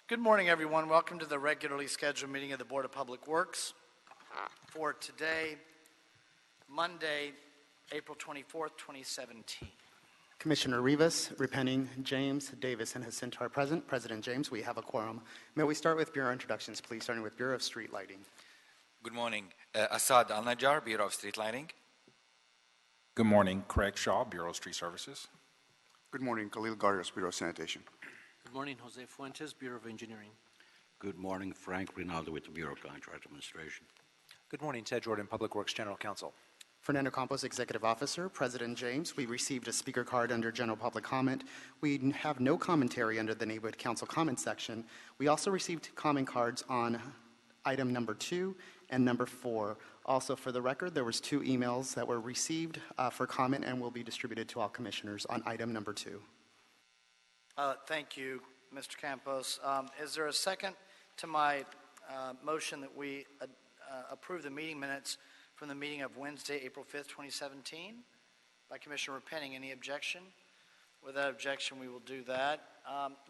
Good morning, everyone. Welcome to the regularly scheduled meeting of the Board of Public Works for today, Monday, April 24th, 2017. Commissioner Rivas, Repenning, James, Davis, and Jacinto are present. President James, we have a quorum. May we start with Bureau introductions, please, starting with Bureau of Street Lighting. Good morning. Assad Al-Najjar, Bureau of Street Lighting. Good morning. Craig Shaw, Bureau of Street Services. Good morning. Khalil Garrios, Bureau of Sanitation. Good morning. Jose Fuentes, Bureau of Engineering. Good morning. Frank Rinaldo with the Bureau of Contract Administration. Good morning. Ted Jordan, Public Works General Counsel. Fernando Campos, Executive Officer. President James, we received a speaker card under General Public Comment. We have no commentary under the Neighborhood Council comment section. We also received comment cards on item number 2 and number 4. Also, for the record, there was 2 emails that were received for comment and will be distributed to all commissioners on item number 2. Thank you, Mr. Campos. Is there a second to my motion that we approve the meeting minutes from the meeting of Wednesday, April 5th, 2017? By Commissioner Repenning. Any objection? Without objection, we will do that.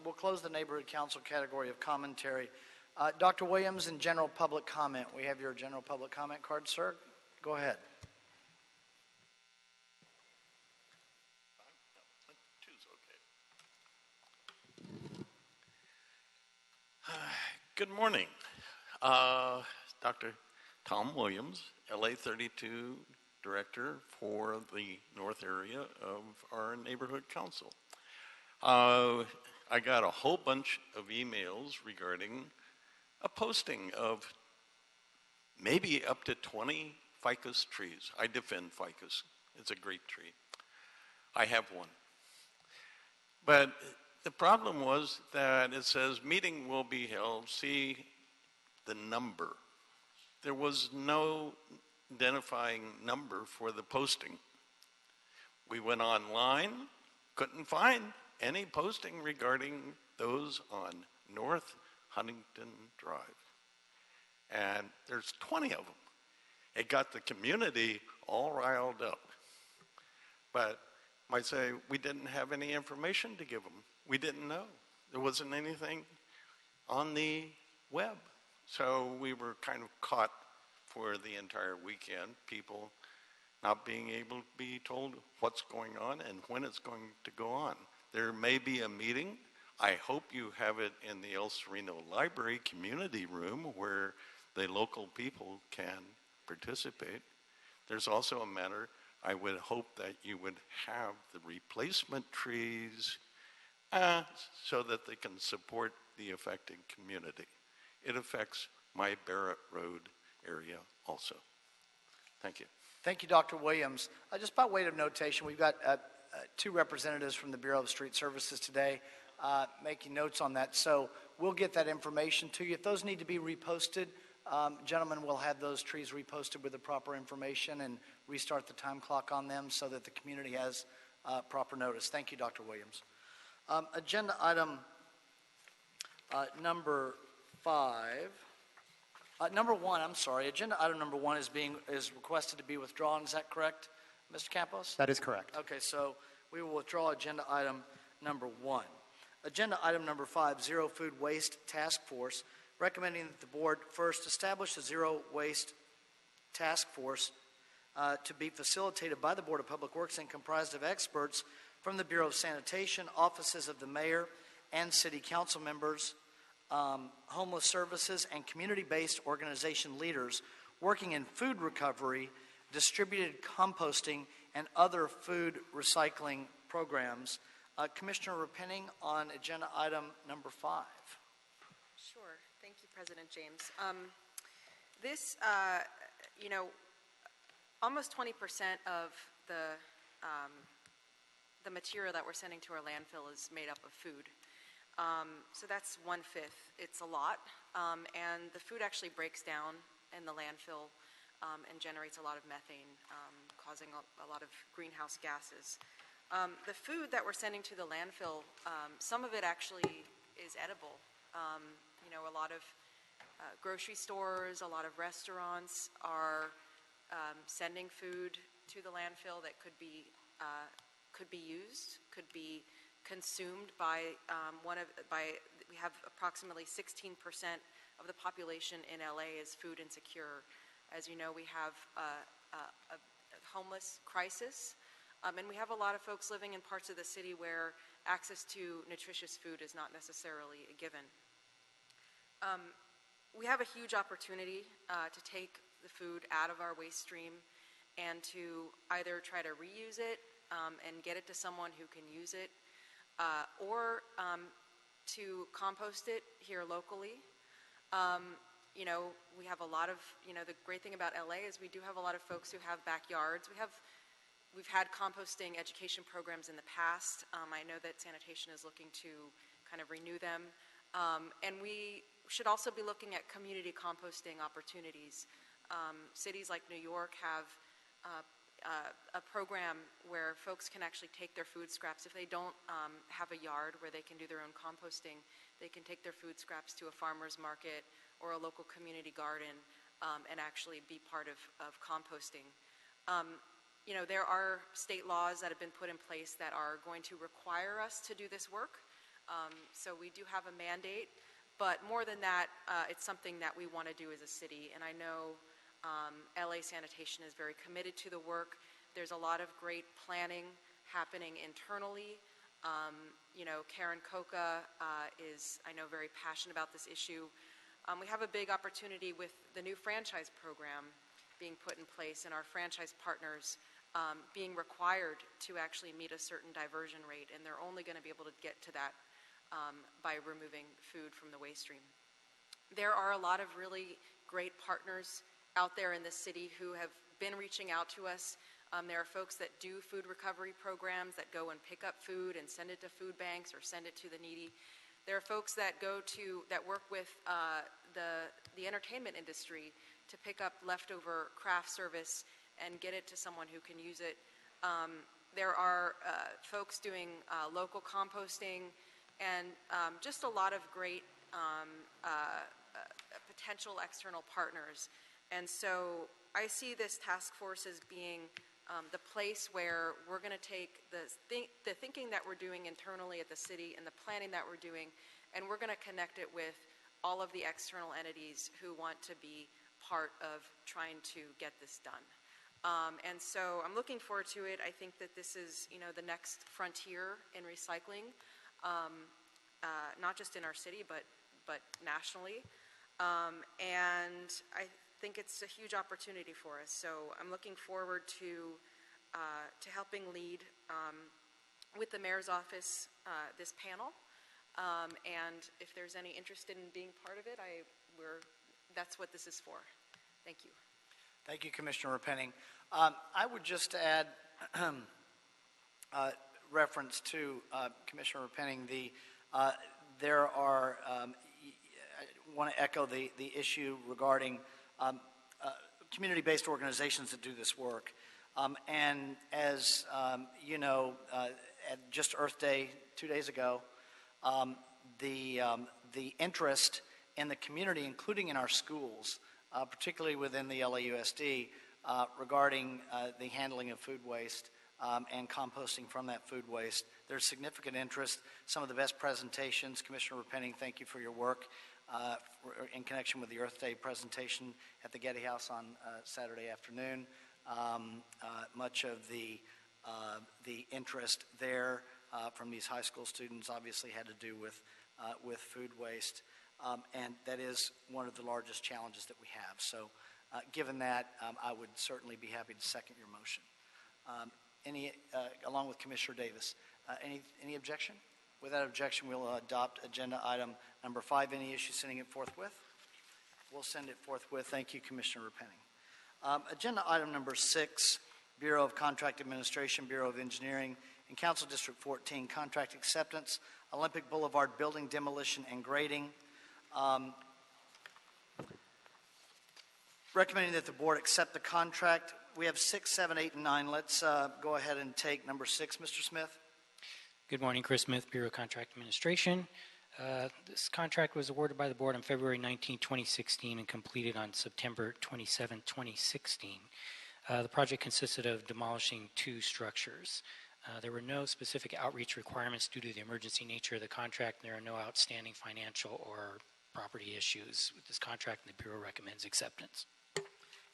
We'll close the Neighborhood Council category of commentary. Dr. Williams, in general public comment. We have your general public comment card, sir. Go ahead. Good morning. Dr. Tom Williams, LA 32 Director for the North area of our Neighborhood Council. I got a whole bunch of emails regarding a posting of maybe up to 20 ficus trees. I defend ficus. It's a great tree. I have one. But the problem was that it says meeting will be held, see the number. There was no identifying number for the posting. We went online, couldn't find any posting regarding those on North Huntington Drive. And there's 20 of them. It got the community all riled up. But might say we didn't have any information to give them. We didn't know. There wasn't anything on the web. So we were kind of caught for the entire weekend, people not being able to be told what's going on and when it's going to go on. There may be a meeting. I hope you have it in the El Sereno Library community room where the local people can participate. There's also a matter, I would hope that you would have the replacement trees so that they can support the affected community. It affects my Barrett Road area also. Thank you. Thank you, Dr. Williams. Just by way of notation, we've got 2 representatives from the Bureau of Street Services today making notes on that. So we'll get that information to you. If those need to be reposted, gentlemen, we'll have those trees reposted with the proper information and restart the time clock on them so that the community has proper notice. Thank you, Dr. Williams. Agenda item number 1, I'm sorry. Agenda item number 1 is requested to be withdrawn. Is that correct, Mr. Campos? That is correct. Okay, so we will withdraw agenda item number 1. Agenda item number 5, Zero Food Waste Task Force, recommending that the board first establish a zero waste task force to be facilitated by the Board of Public Works and comprised of experts from the Bureau of Sanitation, offices of the mayor and city council members, homeless services, and community-based organization leaders working in food recovery, distributed composting, and other food recycling programs. Commissioner Repenning on agenda item number 5. Sure. Thank you, President James. This, almost 20% of the material that we're sending to our landfill is made up of food. So that's 1/5. It's a lot. And the food actually breaks down in the landfill and generates a lot of methane, causing a lot of greenhouse gases. The food that we're sending to the landfill, some of it actually is edible. A lot of grocery stores, a lot of restaurants are sending food to the landfill that could be used, could be consumed by we have approximately 16% of the population in LA is food insecure. As you know, we have a homeless crisis, and we have a lot of folks living in parts of the city where access to nutritious food is not necessarily a given. We have a huge opportunity to take the food out of our waste stream and to either try to reuse it and get it to someone who can use it, or to compost it here locally. You know, we have a lot of, you know, the great thing about LA is we do have a lot of folks who have backyards. We've had composting education programs in the past. I know that sanitation is looking to kind of renew them. And we should also be looking at community composting opportunities. Cities like New York have a program where folks can actually take their food scraps. If they don't have a yard where they can do their own composting, they can take their food scraps to a farmer's market or a local community garden and actually be part of composting. You know, there are state laws that have been put in place that are going to require us to do this work. So we do have a mandate, but more than that, it's something that we want to do as a city. And I know LA Sanitation is very committed to the work. There's a lot of great planning happening internally. You know, Karen Coca is, I know, very passionate about this issue. We have a big opportunity with the new franchise program being put in place and our franchise partners being required to actually meet a certain diversion rate, and they're only going to be able to get to that by removing food from the waste stream. There are a lot of really great partners out there in the city who have been reaching out to us. There are folks that do food recovery programs that go and pick up food and send it to food banks or send it to the needy. There are folks that work with the entertainment industry to pick up leftover craft service and get it to someone who can use it. There are folks doing local composting and just a lot of great potential external partners. And so I see this task force as being the place where we're going to take the thinking that we're doing internally at the city and the planning that we're doing, and we're going to connect it with all of the external entities who want to be part of trying to get this done. And so I'm looking forward to it. I think that this is, you know, the next frontier in recycling, not just in our city, but nationally. And I think it's a huge opportunity for us. So I'm looking forward to helping lead with the mayor's office this panel. And if there's any interest in being part of it, that's what this is for. Thank you. Thank you, Commissioner Repenning. I would just add reference to Commissioner Repenning. There are, I want to echo the issue regarding community-based organizations that do this work. And as you know, at just Earth Day 2 days ago, the interest in the community, including in our schools, particularly within the LAUSD, regarding the handling of food waste and composting from that food waste. There's significant interest. Some of the best presentations, Commissioner Repenning, thank you for your work in connection with the Earth Day presentation at the Getty House on Saturday afternoon. Much of the interest there from these high school students obviously had to do with food waste. And that is one of the largest challenges that we have. So given that, I would certainly be happy to second your motion. Along with Commissioner Davis, any objection? Without objection, we'll adopt agenda item number 5. Any issue sending it forthwith? We'll send it forthwith. Thank you, Commissioner Repenning. Agenda item number 6, Bureau of Contract Administration, Bureau of Engineering, and Council District 14, contract acceptance, Olympic Boulevard building demolition and grading. Recommending that the board accept the contract. We have 6, 7, 8, and 9. Let's go ahead and take number 6, Mr. Smith. Good morning, Chris Smith, Bureau of Contract Administration. This contract was awarded by the board on February 19, 2016 and completed on September 27, 2016. The project consisted of demolishing 2 structures. There were no specific outreach requirements due to the emergency nature of the contract. There are no outstanding financial or property issues with this contract, and the Bureau recommends acceptance.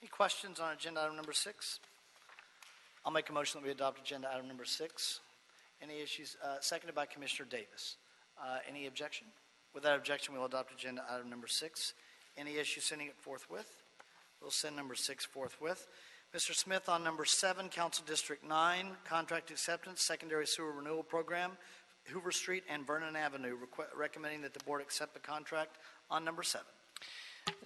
Any questions on agenda item number 6? I'll make a motion that we adopt agenda item number 6. Any issues? Seconded by Commissioner Davis. Any objection? Without objection, we'll adopt agenda item number 6. Any issue sending it forthwith? We'll send number 6 forthwith. Mr. Smith, on number 7, Council District 9, contract acceptance, secondary sewer renewal program, Hoover Street and Vernon Avenue, recommending that the board accept the contract on number 7.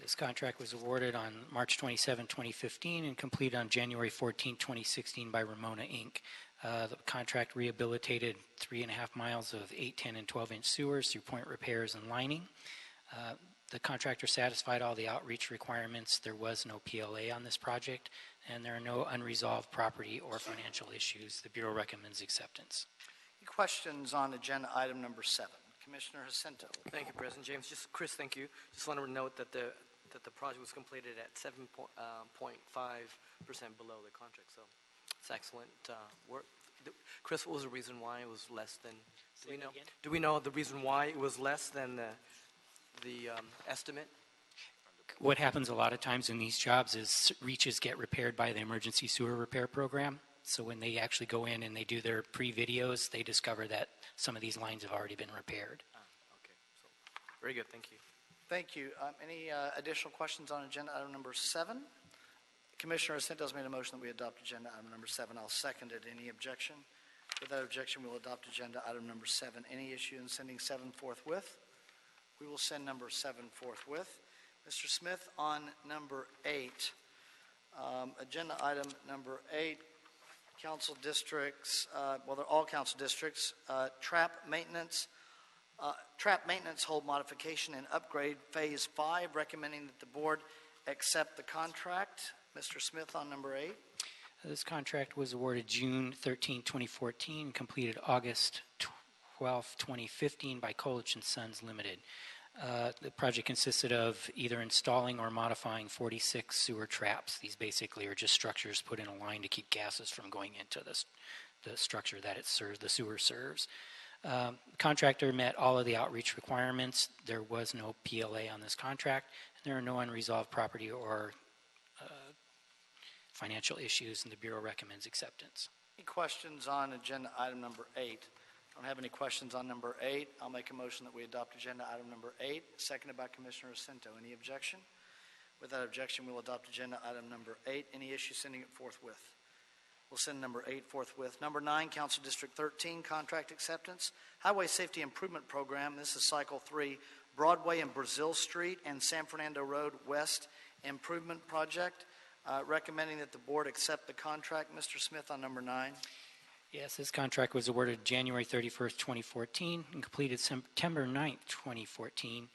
This contract was awarded on March 27, 2015, and completed on January 14, 2016 by Ramona, Inc. The contract rehabilitated 3.5 miles of 8, 10, and 12-inch sewers through point repairs and lining. The contractor satisfied all the outreach requirements. There was no PLA on this project, and there are no unresolved property or financial issues. The Bureau recommends acceptance. Any questions on agenda item number 7? Commissioner Jacinto. Thank you, President James. Just Chris, thank you. Just want to note that the project was completed at 7.5% below the contract, so it's excellent work. Chris, what was the reason why it was less than? Do we know the reason why it was less than the estimate? What happens a lot of times in these jobs is reaches get repaired by the emergency sewer repair program. So when they actually go in and they do their pre-videos, they discover that some of these lines have already been repaired. Okay, so very good. Thank you. Thank you. Any additional questions on agenda item number 7? Commissioner Jacinto has made a motion that we adopt agenda item number 7. I'll second it. Any objection? Without objection, we'll adopt agenda item number 7. Any issue in sending 7 forthwith? We will send number 7 forthwith. Mr. Smith, on number 8, agenda item number 8, council districts, well, they're all council districts, trap maintenance hold modification and upgrade phase 5, recommending that the board accept the contract. Mr. Smith, on number 8. This contract was awarded June 13, 2014, completed August 12, 2015 by Colich & Sons Limited. The project consisted of either installing or modifying 46 sewer traps. These basically are just structures put in a line to keep gases from going into the structure that it serves, the sewer serves. The contractor met all of the outreach requirements. There was no PLA on this contract. There are no unresolved property or financial issues, and the Bureau recommends acceptance. Any questions on agenda item number 8? I don't have any questions on number 8. I'll make a motion that we adopt agenda item number 8, seconded by Commissioner Jacinto. Any objection? Without objection, we'll adopt agenda item number 8. Any issue sending it forthwith? We'll send number 8 forthwith. Number 9, Council District 13, contract acceptance. Highway Safety Improvement Program. This is Cycle 3, Broadway and Brazil Street and San Fernando Road West Improvement Project. Recommending that the board accept the contract. Mr. Smith, on number 9. Yes, this contract was awarded January 31st, 2014, and completed September 9th, 2014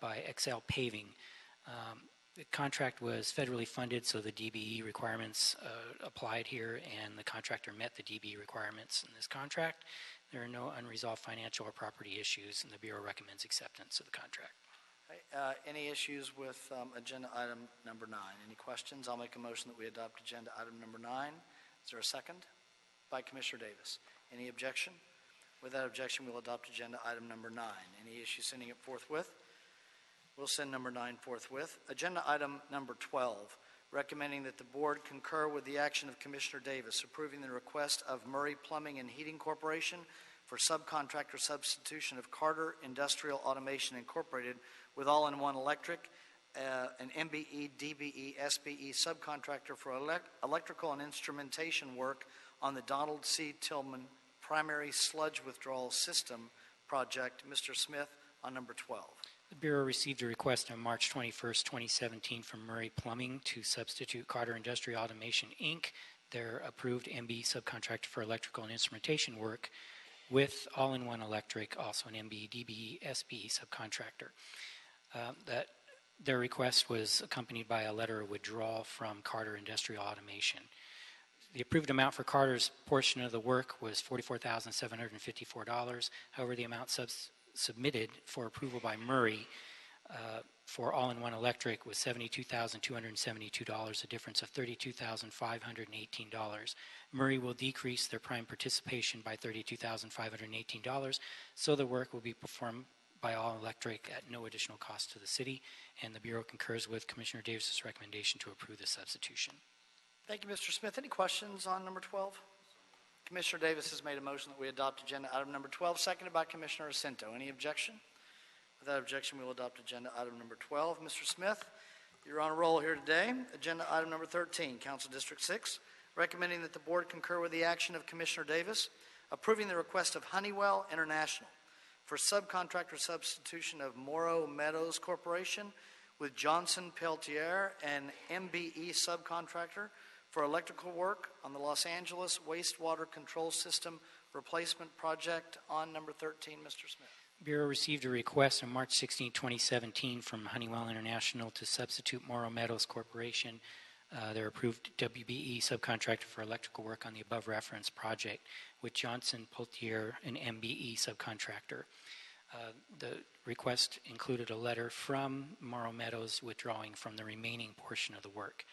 by XL Paving. The contract was federally funded, so the DBE requirements applied here, and the contractor met the DBE requirements in this contract. There are no unresolved financial or property issues, and the Bureau recommends acceptance of the contract. Okay, any issues with agenda item number 9? Any questions? I'll make a motion that we adopt agenda item number 9. Is there a second? By Commissioner Davis. Any objection? Without objection, we'll adopt agenda item number 9. Any issue sending it forthwith? We'll send number 9 forthwith. Agenda item number 12, recommending that the board concur with the action of Commissioner Davis, approving the request of Murray Plumbing and Heating Corporation for subcontractor substitution of Carter Industrial Automation Incorporated with All-in-One Electric, an MBE, DBE, SBE subcontractor for electrical and instrumentation work on the Donald C. Tillman Primary Sludge Withdrawal System project. Mr. Smith, on number 12. The Bureau received a request on March 21st, 2017 from Murray Plumbing to substitute Carter Industrial Automation, Inc., their approved MBE subcontractor for electrical and instrumentation work, with All-in-One Electric, also an MBE, DBE, SBE subcontractor. That their request was accompanied by a letter of withdrawal from Carter Industrial Automation. The approved amount for Carter's portion of the work was $44,754. However, the amount submitted for approval by Murray for all-in-one electric was $72,272, a difference of $32,518. Murray will decrease their prime participation by $32,518, so the work will be performed by All Electric at no additional cost to the city, and the Bureau concurs with Commissioner Davis's recommendation to approve the substitution. Thank you, Mr. Smith. Any questions on number 12? Commissioner Davis has made a motion that we adopt agenda item number 12, seconded by Commissioner Jacinto. Any objection? Without objection, we will adopt agenda item number 12. Mr. Smith, you're on a roll here today. Agenda item number 13, Council District 6, recommending that the board concur with the action of Commissioner Davis, approving the request of Honeywell International for subcontractor substitution of Morrow Meadows Corporation with Johnson Peltier and MBE subcontractor for electrical work on the Los Angeles wastewater control system replacement project on number 13. Mr. Smith. Bureau received a request on March 16, 2017 from Honeywell International to substitute Morrow Meadows Corporation, their approved WBE subcontractor for electrical work on the above referenced project, with Johnson Peltier, an MBE subcontractor. The request included a letter from Morrow Meadows withdrawing from the remaining portion of the work.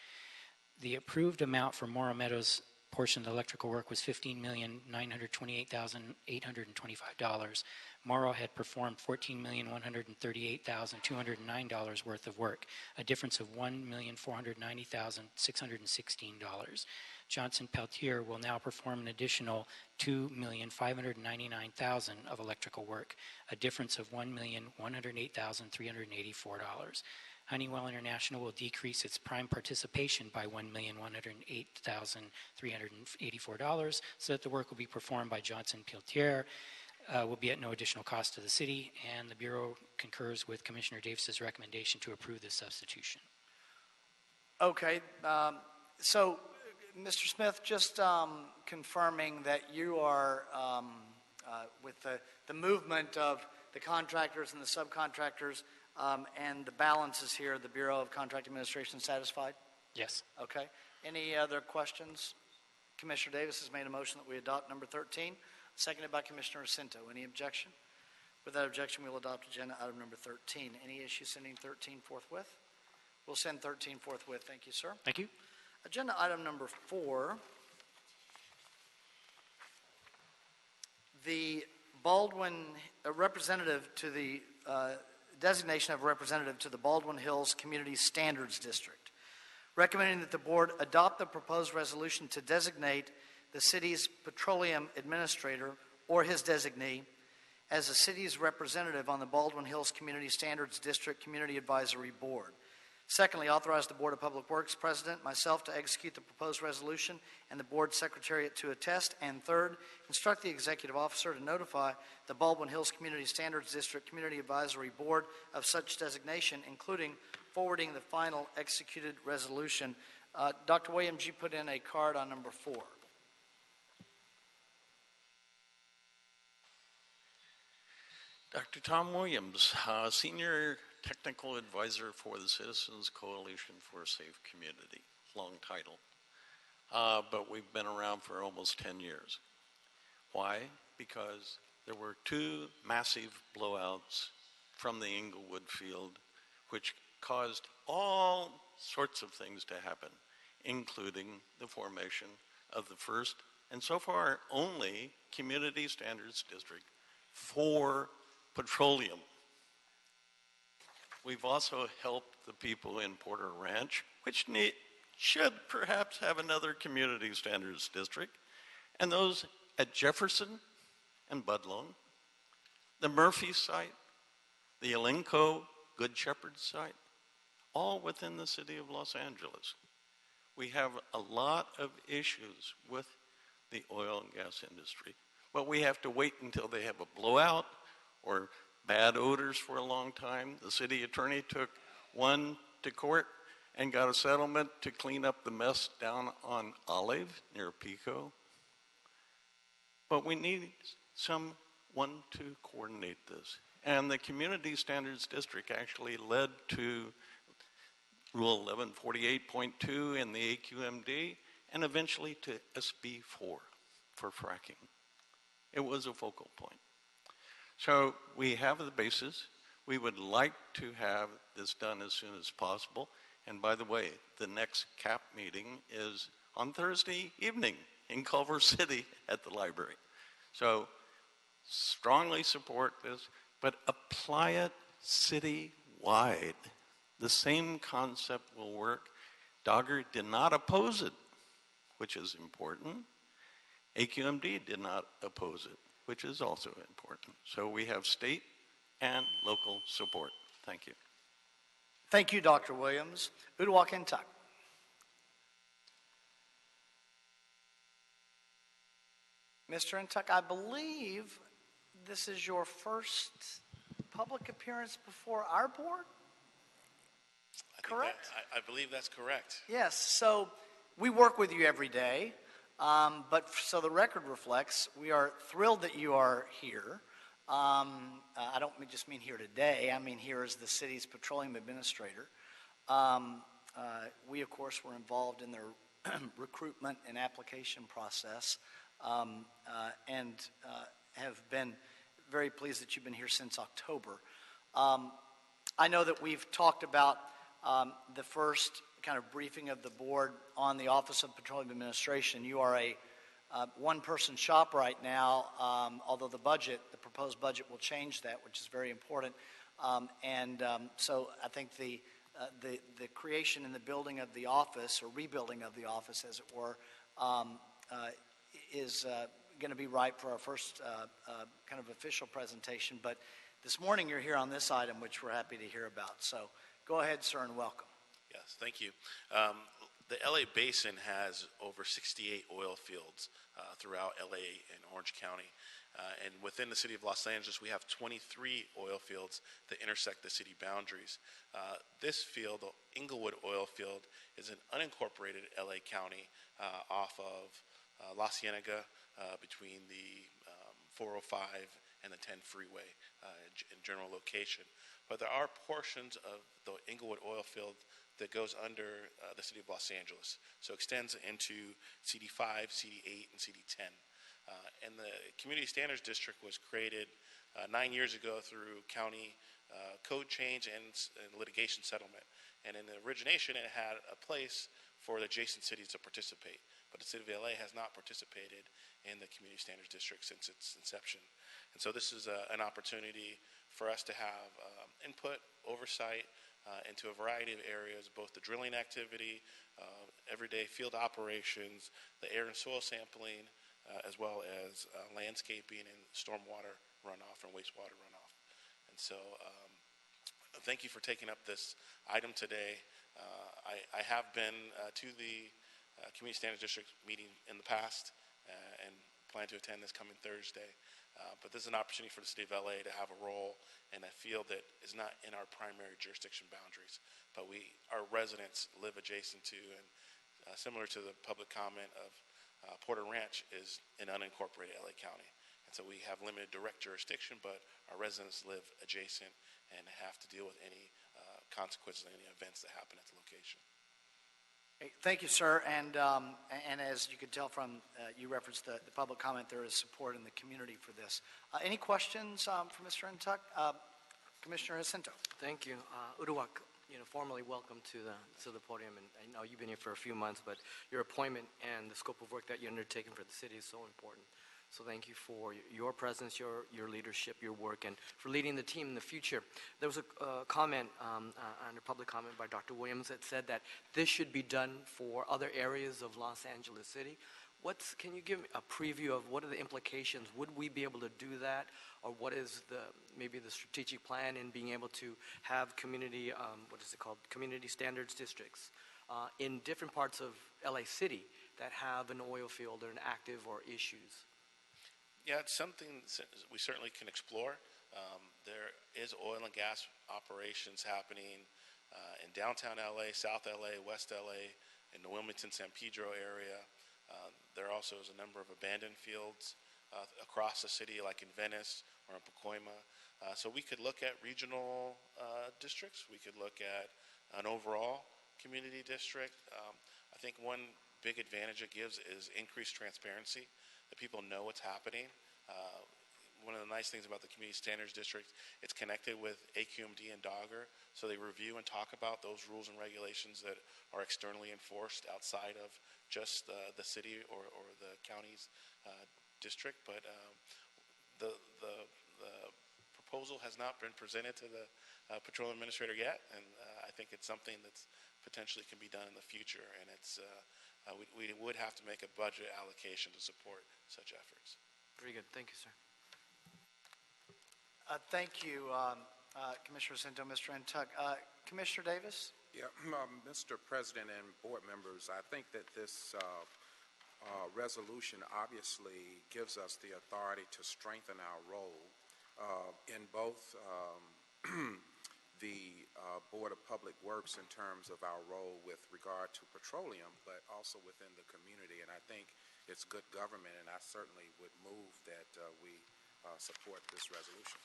The approved amount for Morrow Meadows portion of the electrical work was $15,928,825. Morrow had performed $14,138,209 worth of work, a difference of $1,490,616. Johnson Peltier will now perform an additional $2,599,000 of electrical work, a difference of $1,108,384. Honeywell International will decrease its prime participation by $1,108,384 so that the work will be performed by Johnson Peltier, will be at no additional cost to the city, and the Bureau concurs with Commissioner Davis's recommendation to approve this substitution. Okay, so Mr. Smith, just confirming that you are, with the movement of the contractors and the subcontractors and the balances here, the Bureau of Contract Administration satisfied? Yes. Okay. Any other questions? Commissioner Davis has made a motion that we adopt number 13, seconded by Commissioner Jacinto. Any objection? Without objection, we will adopt agenda item number 13. Any issue sending 13 forthwith? We'll send 13 forthwith. Thank you, sir. Thank you. Agenda item number 4, the Baldwin representative to the designation of representative to the Baldwin Hills Community Standards District, recommending that the board adopt the proposed resolution to designate the city's petroleum administrator or his designee as the city's representative on the Baldwin Hills Community Standards District Community Advisory Board. Secondly, authorize the Board of Public Works President, myself, to execute the proposed resolution and the Board Secretariat to attest. And third, instruct the Executive Officer to notify the Baldwin Hills Community Standards District Community Advisory Board of such designation, including forwarding the final executed resolution. Dr. Williams, you put in a card on number 4. Dr. Tom Williams, Senior Technical Advisor for the Citizens Coalition for a Safe Community. Long title. But we've been around for almost 10 years. Why? Because there were 2 massive blowouts from the Inglewood field, which caused all sorts of things to happen, including the formation of the first, and so far only, Community Standards District for petroleum. We've also helped the people in Porter Ranch, which should perhaps have another Community Standards District, and those at Jefferson and Budlong, the Murphy site, the Elenco Good Shepherd site, all within the city of Los Angeles. We have a lot of issues with the oil and gas industry, but we have to wait until they have a blowout or bad odors for a long time. The city attorney took one to court and got a settlement to clean up the mess down on Olive near Pico. But we need someone to coordinate this. And the Community Standards District actually led to Rule 1148.2 in the AQMD and eventually to SB 4 for fracking. It was a focal point. So we have the basis. We would like to have this done as soon as possible. And by the way, the next CAP meeting is on Thursday evening in Culver City at the library. So strongly support this, but apply it city-wide. The same concept will work. Dogger did not oppose it, which is important. AQMD did not oppose it, which is also important. So we have state and local support. Thank you. Thank you, Dr. Williams. Uduak Intuck. Mr. Intuck, I believe this is your first public appearance before our board? Correct? I believe that's correct. Yes, so we work with you every day, but so the record reflects, we are thrilled that you are here. I don't just mean here today, I mean here as the city's petroleum administrator. We, of course, were involved in the recruitment and application process and have been very pleased that you've been here since October. I know that we've talked about the first kind of briefing of the board on the Office of Petroleum Administration. You are a one-person shop right now, although the proposed budget will change that, which is very important. So I think the creation and the building of the office, or rebuilding of the office, as it were, is going to be ripe for our first kind of official presentation. But this morning you're here on this item, which we're happy to hear about. So go ahead, sir, and welcome. Yes, thank you. The LA Basin has over 68 oil fields throughout LA and Orange County. And within the city of Los Angeles, we have 23 oil fields that intersect the city boundaries. This field, the Inglewood oil field, is an unincorporated LA County off of La Cienega between the 405 and the 10 freeway in general location. But there are portions of the Inglewood oil field that goes under the city of Los Angeles. So it extends into CD5, CD8, and CD10. And the Community Standards District was created 9 years ago through county code change and litigation settlement. And in the origination, it had a place for the adjacent cities to participate. But the city of LA has not participated in the Community Standards District since its inception. And so this is an opportunity for us to have input, oversight into a variety of areas, both the drilling activity, everyday field operations, the air and soil sampling, as well as landscaping and stormwater runoff and wastewater runoff. And so thank you for taking up this item today. I have been to the Community Standards District meeting in the past and plan to attend this coming Thursday. But this is an opportunity for the city of LA to have a role in a field that is not in our primary jurisdiction boundaries, but our residents live adjacent to, and similar to the public comment of Porter Ranch is in unincorporated LA County. And so we have limited direct jurisdiction, but our residents live adjacent and have to deal with any consequences of any events that happen at the location. Thank you, sir. And as you could tell from, you referenced the public comment, there is support in the community for this. Any questions for Mr. Intuck? Commissioner Jacinto. Thank you. Uduak, formally welcome to the podium. And I know you've been here for a few months, but your appointment and the scope of work that you're undertaking for the city is so important. So thank you for your presence, your leadership, your work, and for leading the team in the future. There was a comment under public comment by Dr. Williams that said that this should be done for other areas of Los Angeles City. Can you give a preview of what are the implications? Would we be able to do that? Or what is maybe the strategic plan in being able to have community, community standards districts in different parts of LA City that have an oil field or an active or issues? Yeah, it's something we certainly can explore. There is oil and gas operations happening in downtown LA, South LA, West LA, in the Wilmington, San Pedro area. There also is a number of abandoned fields across the city, like in Venice or in Pacoima. So we could look at regional districts. We could look at an overall community district. I think one big advantage it gives is increased transparency, that people know what's happening. one of the nice things about the Community Standards District, it's connected with AQMD and Dogger, so they review and talk about those rules and regulations that are externally enforced outside of just the city or the county's district. But the proposal has not been presented to the patrol administrator yet, and I think it's something that's potentially can be done in the future, and it's we would have to make a budget allocation to support such efforts. Very good. Thank you, sir. Thank you, Commissioner Cinto, Mr. Ntuk. Commissioner Davis? Yeah, Mr. President and board members, I think that this resolution obviously gives us the authority to strengthen our role in both the Board of Public Works in terms of our role with regard to petroleum, but also within the community. And I think it's good government, and I certainly would move that we support this resolution.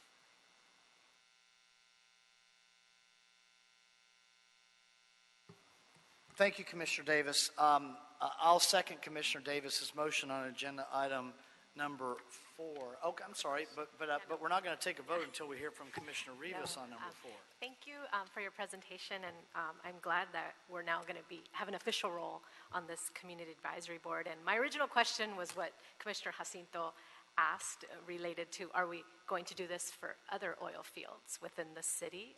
Thank you, Commissioner Davis. I'll second Commissioner Davis's motion on agenda item number 4. Okay, I'm sorry, but we're not going to take a vote until we hear from Commissioner Rivas on number 4. Thank you for your presentation, and I'm glad that we're now going to have an official role on this Community Advisory Board. And my original question was what Commissioner Jacinto asked related to, are we going to do this for other oil fields within the city?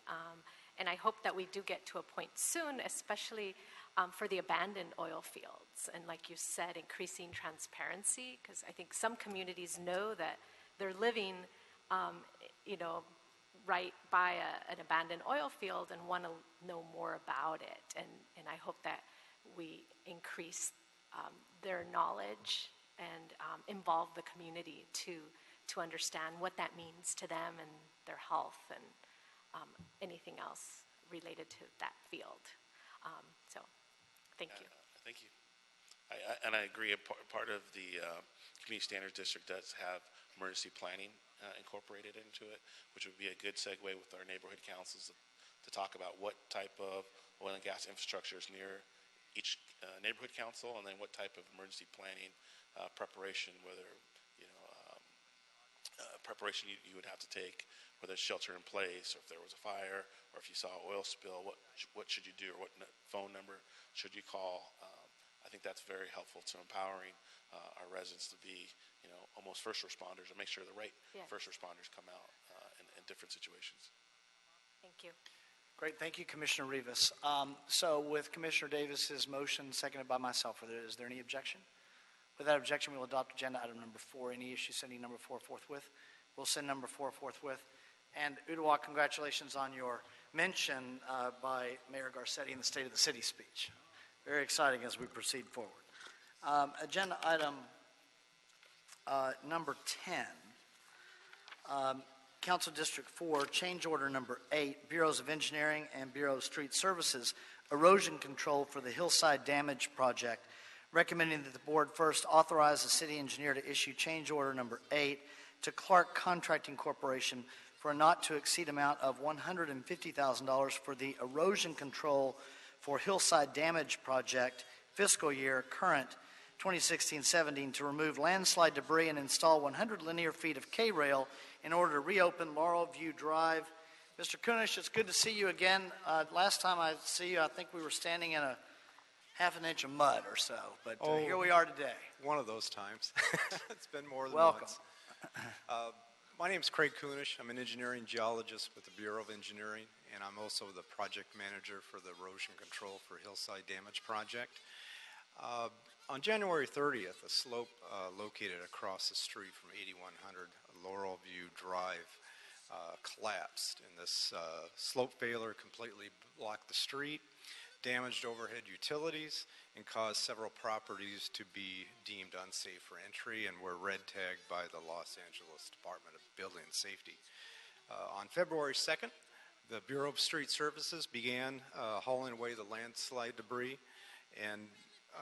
And I hope that we do get to a point soon, especially for the abandoned oil fields. And like you said, increasing transparency, because I think some communities know that they're living, right by an abandoned oil field and want to know more about it. And I hope that we increase their knowledge and involve the community to understand what that means to them and their health and anything else related to that field. So, thank you. Thank you. I agree. Part of the Community Standards District does have emergency planning incorporated into it, which would be a good segue with our neighborhood councils to talk about what type of oil and gas infrastructure is near each neighborhood council, and then what type of emergency planning preparation, whether preparation you would have to take, whether it's shelter in place, or if there was a fire, or if you saw an oil spill, what should you do, or what phone number should you call? I think that's very helpful to empowering our residents to be, almost first responders, and make sure the right first responders come out in different situations. Thank you. Great. Thank you, Commissioner Rivas. So with Commissioner Davis's motion, seconded by myself, is there any objection? Without objection, we will adopt agenda item number 4. Any issue sending number 4 forthwith? We'll send number 4 forthwith. And Udawa, congratulations on your mention by Mayor Garcetti in the State of the City speech. Very exciting as we proceed forward. Agenda item number 10, Council District 4, change order number 8, Bureaus of Engineering and Bureau of Street Services, erosion control for the Hillside Damage Project, recommending that the board first authorize the city engineer to issue change order number 8 to Clark Contracting Corporation for a not to exceed amount of $150,000 for the erosion control for Hillside Damage Project fiscal year current 2016-17 to remove landslide debris and install 100 linear feet of K-rail in order to reopen Laurel View Drive. Mr. Kunish, it's good to see you again. Last time I see you, I think we were standing in a half an inch of mud or so, but here we are today. One of those times. It's been more than Welcome. once. My name is Craig Kunish. I'm an engineering geologist with the Bureau of Engineering, and I'm also the project manager for the erosion control for Hillside Damage Project. On January 30th, a slope located across the street from 8100 Laurel View Drive collapsed, and this slope failure completely blocked the street, damaged overhead utilities, and caused several properties to be deemed unsafe for entry and were red tagged by the Los Angeles Department of Building and Safety. On February 2nd, the Bureau of Street Services began hauling away the landslide debris, and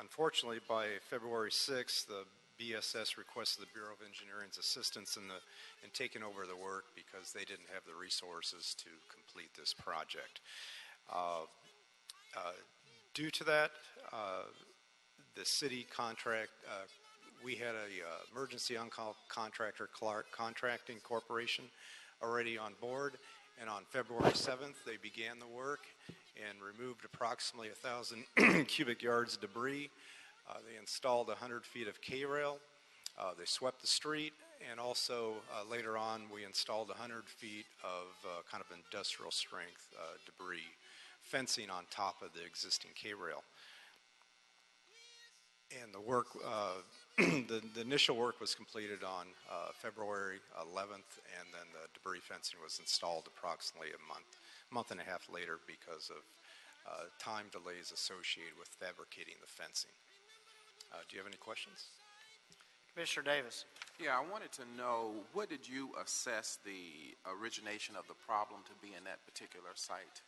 unfortunately by February 6th, the BSS requested the Bureau of Engineering's assistance in taking over the work because they didn't have the resources to complete this project. Due to that, the city contract We had a emergency on-call contractor, Clark Contracting Corporation, already on board, and on February 7th, they began the work and removed approximately 1,000 cubic yards of debris. They installed 100 feet of K-rail. They swept the street, and also later on, we installed 100 feet of kind of industrial strength debris fencing on top of the existing K-rail. And the work, the initial work was completed on February 11th, and then the debris fencing was installed approximately a month and a half later because of time delays associated with fabricating the fencing. Do you have any questions? Commissioner Davis. Yeah, I wanted to know, what did you assess the origination of the problem to be in that particular site?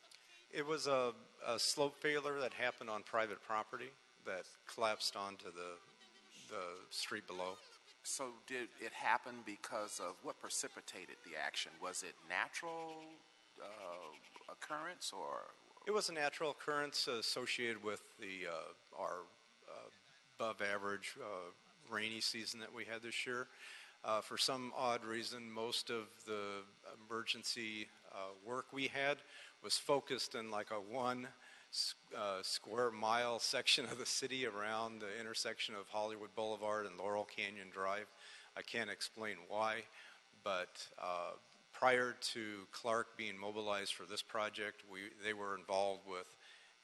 It was a slope failure that happened on private property that collapsed onto the street below. So did it happen because of what precipitated the action? Was it natural occurrence or? It was a natural occurrence associated with our above average rainy season that we had this year. For some odd reason, most of the emergency work we had was focused in like a one square mile section of the city around the intersection of Hollywood Boulevard and Laurel Canyon Drive. I can't explain why, but prior to Clark being mobilized for this project, they were involved with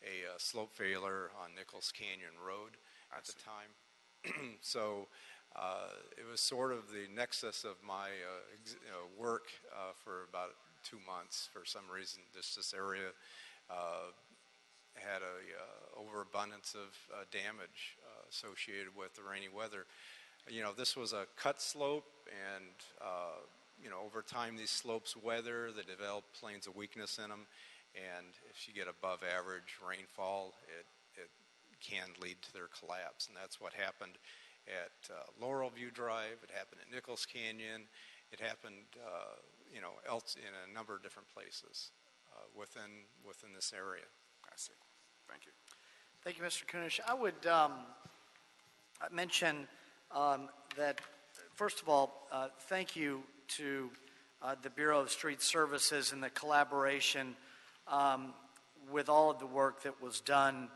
a slope failure on Nichols Canyon Road at the time. So it was sort of the nexus of my work for about 2 months. For some reason, this area had a overabundance of damage associated with the rainy weather. You know, this was a cut slope, and you know, over time these slopes weather, they develop planes of weakness in them, and if you get above average rainfall, it can lead to their collapse, and that's what happened at Laurel View Drive. It happened at Nichols Canyon. It happened, you know, else in a number of different places within this area. I see. Thank you. Thank you, Mr. Kunish. I would mention that, first of all, thank you to the Bureau of Street Services and the collaboration with all of the work that was done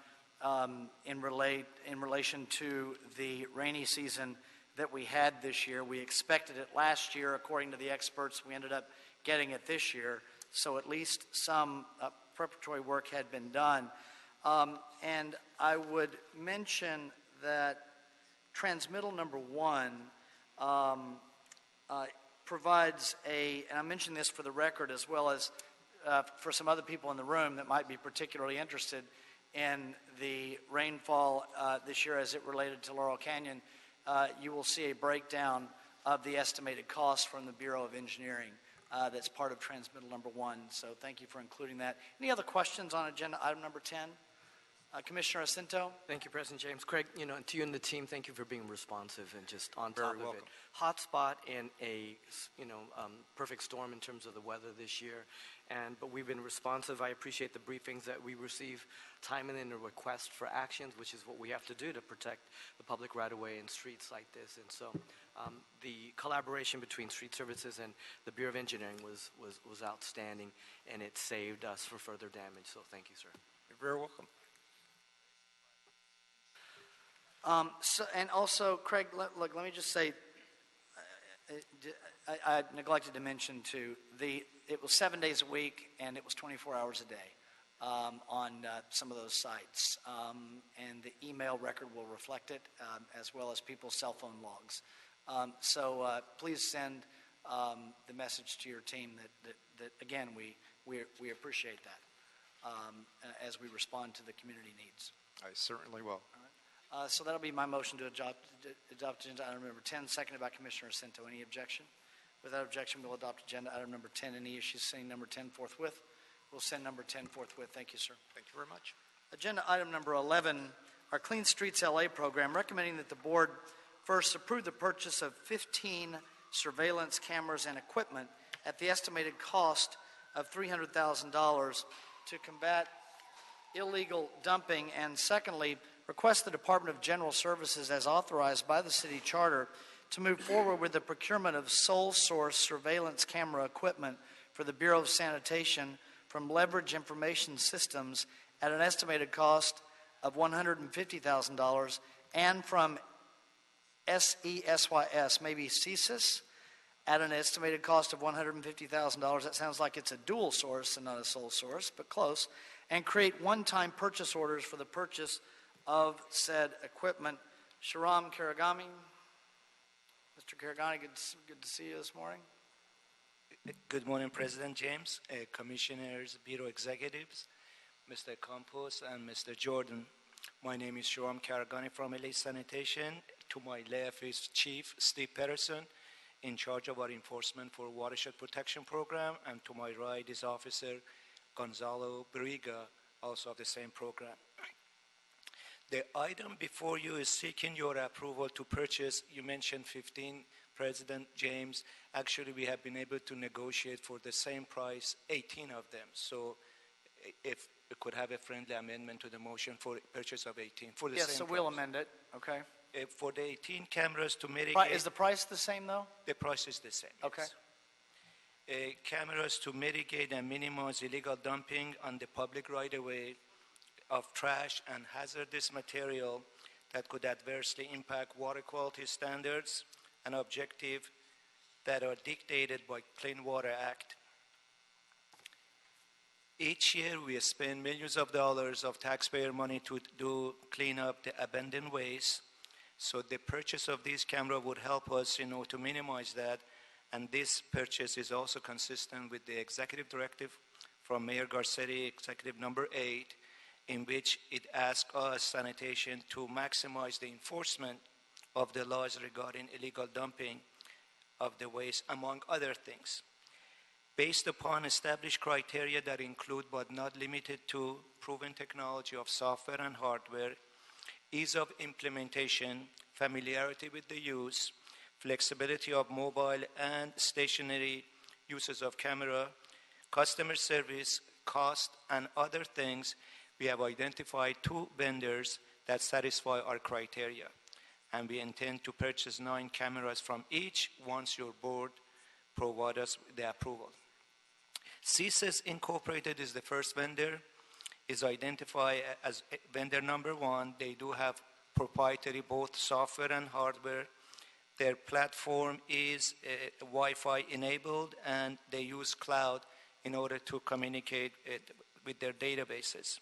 in relation to the rainy season that we had this year. We expected it last year, according to the experts. We ended up getting it this year, so at least some preparatory work had been done. And I would mention that transmittal number 1 provides and I mention this for the record as well as for some other people in the room that might be particularly interested in the rainfall this year as it related to Laurel Canyon. You will see a breakdown of the estimated costs from the Bureau of Engineering that's part of transmittal number 1. So thank you for including that. Any other questions on agenda item number 10? Commissioner Jacinto? Thank you, President James. Craig, you know, and to you and the team, thank you for being responsive and just on Very top of welcome. it. Hot spot and a, you know, perfect storm in terms of the weather this year. But we've been responsive. I appreciate the briefings that we receive, time and then a request for actions, which is what we have to do to protect the public right-of-way in streets like this. And so the collaboration between Street Services and the Bureau of Engineering was outstanding, and it saved us for further damage. So thank you, sir. You're very welcome. And also, Craig, look, let me just say, I neglected to mention too, it was 7 days a week and it was 24 hours a day on some of those sites. And the email record will reflect it, as well as people's cell phone logs. So please send the message to your team that again, we appreciate that as we respond to the community needs. I certainly will. So that'll be my motion to adopt agenda item number 10, seconded by Commissioner Jacinto. Any objection? Without objection, we'll adopt agenda item number 10. Any issues sending number 10 forthwith? We'll send number 10 forthwith. Thank you, sir. Thank you very much. Agenda item number 11, our Clean Streets LA program, recommending that the board first approve the purchase of 15 surveillance cameras and equipment at the estimated cost of $300,000 to combat illegal dumping, and secondly, requests the Department of General Services, as authorized by the city charter, to move forward with the procurement of sole source surveillance camera equipment for the Bureau of Sanitation from Leverage Information Systems at an estimated cost of $150,000 and from SESYS, maybe CSIS, at an estimated cost of $150,000. That sounds like it's a dual source and not a sole source, but close. And create one-time purchase orders for the purchase of said equipment. Shahram Karagami. Mr. Karagani, good to see you this morning. Good morning, President James, Commissioners, Bureau Executives, Mr. Campos, and Mr. Jordan. My name is Shahram Karagani from LA Sanitation. To my left is Chief Steve Patterson, in charge of our enforcement for watershed protection program, and to my right is Officer Gonzalo Barriga, also of the same program. The item before you is seeking your approval to purchase, you mentioned 15, President James. Actually, we have been able to negotiate for the same price, 18 of them. So if we could have a friendly amendment to the motion for purchase of 18 for the yes, same so price. we'll amend it, okay. For the 18 cameras to mitigate... Is the price the same, though? The price is the same, okay. Yes. Cameras to mitigate and minimize illegal dumping on the public right-of-way of trash and hazardous material that could adversely impact water quality standards and objectives that are dictated by Clean Water Act. Each year we spend millions of dollars of taxpayer money to do clean up the abandoned waste. So the purchase of these cameras would help us, to minimize that. And this purchase is also consistent with the executive directive from Mayor Garcetti, executive number 8, in which it asks us, sanitation, to maximize the enforcement of the laws regarding illegal dumping of the waste, among other things. Based upon established criteria that include but not limited to proven technology of software and hardware, ease of implementation, familiarity with the use, flexibility of mobile and stationary uses of camera, customer service, cost, and other things, we have identified 2 vendors that satisfy our criteria. And we intend to purchase 9 cameras from each once your board provides us the approval. CSIS Incorporated is the first vendor, is identified as vendor number 1. They do have proprietary both software and hardware. Their platform is Wi-Fi enabled, and they use cloud in order to communicate with their databases.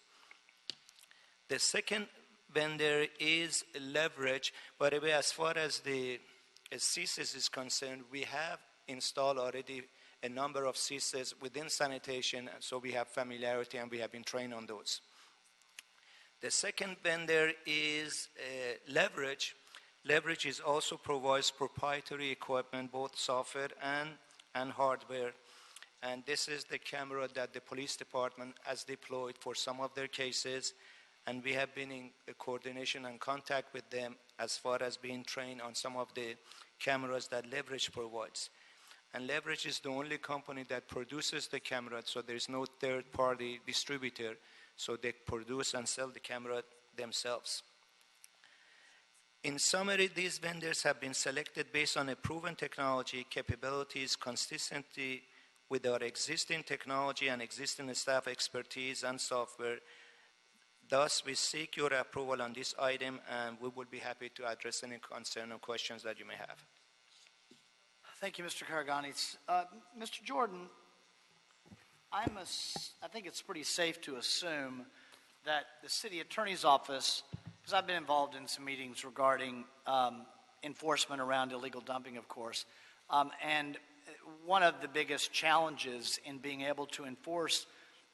The second vendor is Leverage. By the way, as far as the CSIS is concerned, we have installed already a number of CSIS within sanitation, and so we have familiarity and we have been trained on those. The second vendor is Leverage. Leverage is also provides proprietary equipment, both software and hardware. And this is the camera that the police department has deployed for some of their cases. And we have been in coordination and contact with them as far as being trained on some of the cameras that Leverage provides. And Leverage is the only company that produces the camera, so there's no third-party distributor. So they produce and sell the camera themselves. In summary, these vendors have been selected based on a proven technology, capabilities, consistency with our existing technology and existing staff expertise and software. Thus, we seek your approval on this item, and we will be happy to address any concern or questions that you may have. Thank you, Mr. Karagani. Mr. Jordan, I think it's pretty safe to assume that the city attorney's office, because I've been involved in some meetings regarding enforcement around illegal dumping, of course, and one of the biggest challenges in being able to enforce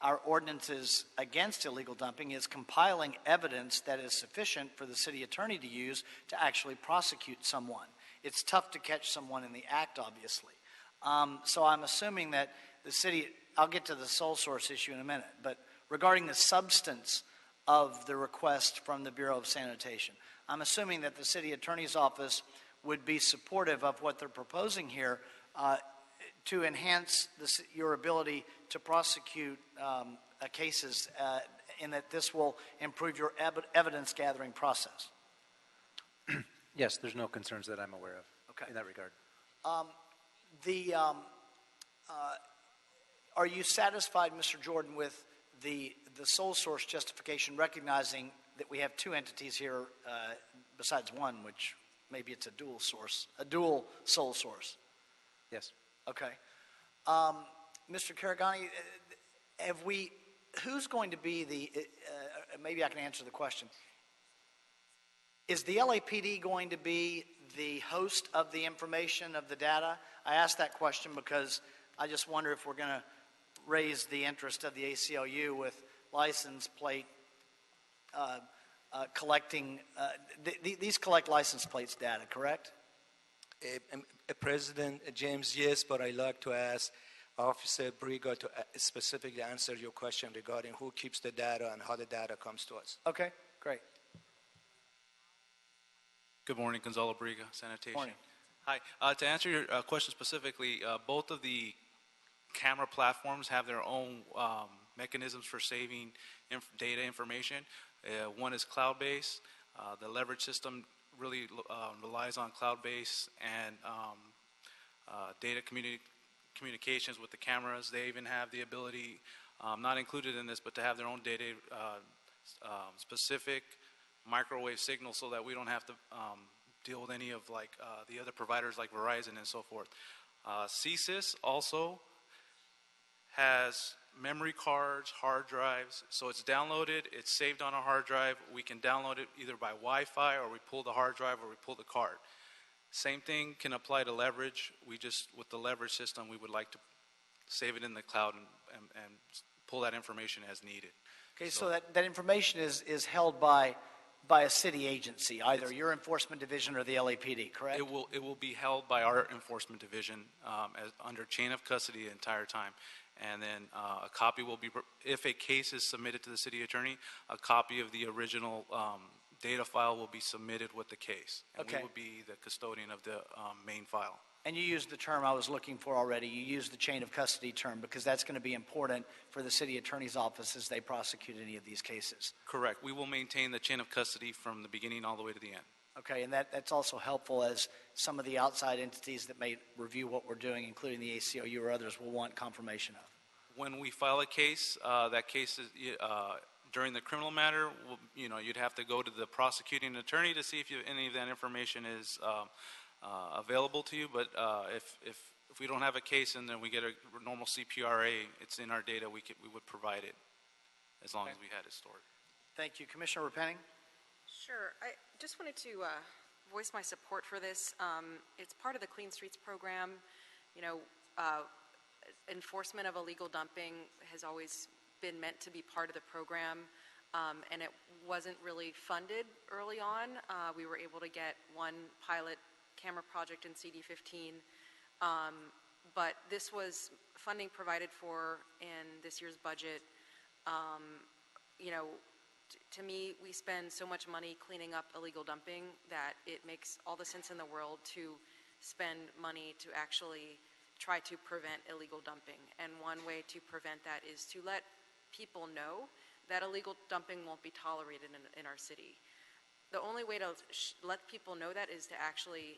our ordinances against illegal dumping is compiling evidence that is sufficient for the city attorney to use to actually prosecute someone. It's tough to catch someone in the act, obviously. So I'm assuming that the city, I'll get to the sole source issue in a minute, but regarding the substance of the request from the Bureau of Sanitation, I'm assuming that the city attorney's office would be supportive of what they're proposing here to enhance your ability to prosecute cases in that this will improve your evidence gathering process? Yes, there's no concerns that I'm aware of in that regard. Are you satisfied, Mr. Jordan, with the sole source justification, recognizing that we have two entities here besides one, which maybe it's a dual sole source? Yes. Okay. Mr. Karagani, who's going to be maybe I can answer the question. Is the LAPD going to be the host of the information, of the data? I asked that question because I just wonder if we're going to raise the interest of the ACLU with license plate collecting. These collect license plates data, correct? President James, yes, but I'd like to ask Officer Briga to specifically answer your question regarding who keeps the data and how the data comes to us. Okay, great. Good morning, Gonzalo Briga, Sanitation. Morning. Hi. To answer your question specifically, both of the camera platforms have their own mechanisms for saving data information. One is cloud-based. The leverage system really relies on cloud-based and data communications with the cameras. They even have the ability, not included in this, but to have their own data specific microwave signals so that we don't have to deal with any of the other providers like Verizon and so forth. CSIS also has memory cards, hard drives, so it's downloaded, it's saved on a hard drive. We can download it either by Wi-Fi or we pull the hard drive or we pull the card. Same thing can apply to leverage. With the leverage system, we would like to save it in the cloud and pull that information as needed. Okay, so that information is held by a city agency, either your enforcement division or the LAPD, correct? It will be held by our enforcement division under chain of custody the entire time. And then a copy will be, if a case is submitted to the city attorney, a copy of the original data file will be submitted with the case. And we will be the custodian of the main file. And you used the term I was looking for already. You used the chain of custody term because that's going to be important for the city attorney's office as they prosecute any of these cases. Correct. We will maintain the chain of custody from the beginning all the way to the end. Okay, and that's also helpful as some of the outside entities that may review what we're doing, including the ACLU or others, will want confirmation of. When we file a case, that case is during the criminal matter. You'd have to go to the prosecuting attorney to see if any of that information is available to you. But if we don't have a case and then we get a normal CPRA, it's in our data. We would provide it as long as we had it stored. Thank you, Commissioner Repenning. Sure. I just wanted to voice my support for this. It's part of the Clean Streets program. Enforcement of illegal dumping has always been meant to be part of the program, and it wasn't really funded early on. We were able to get one pilot camera project in CD15, but this was funding provided for in this year's budget. To me, we spend so much money cleaning up illegal dumping that it makes all the sense in the world to spend money to actually try to prevent illegal dumping. And one way to prevent that is to let people know that illegal dumping won't be tolerated in our city. The only way to let people know that is to actually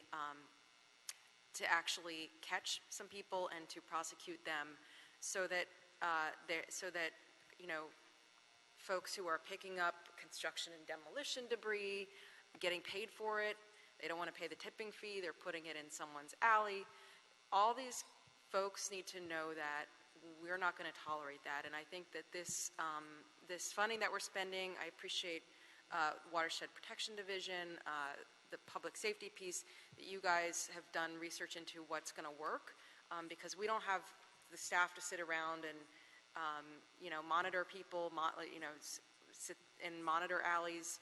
catch some people and to prosecute them, so that folks who are picking up construction and demolition debris, getting paid for it, they don't want to pay the tipping fee, they're putting it in someone's alley. All these folks need to know that we're not going to tolerate that. And I think that this funding that we're spending, I appreciate Watershed Protection Division, the public safety piece, that you guys have done research into what's going to work, because we don't have the staff to sit around and monitor people, sit and monitor alleys,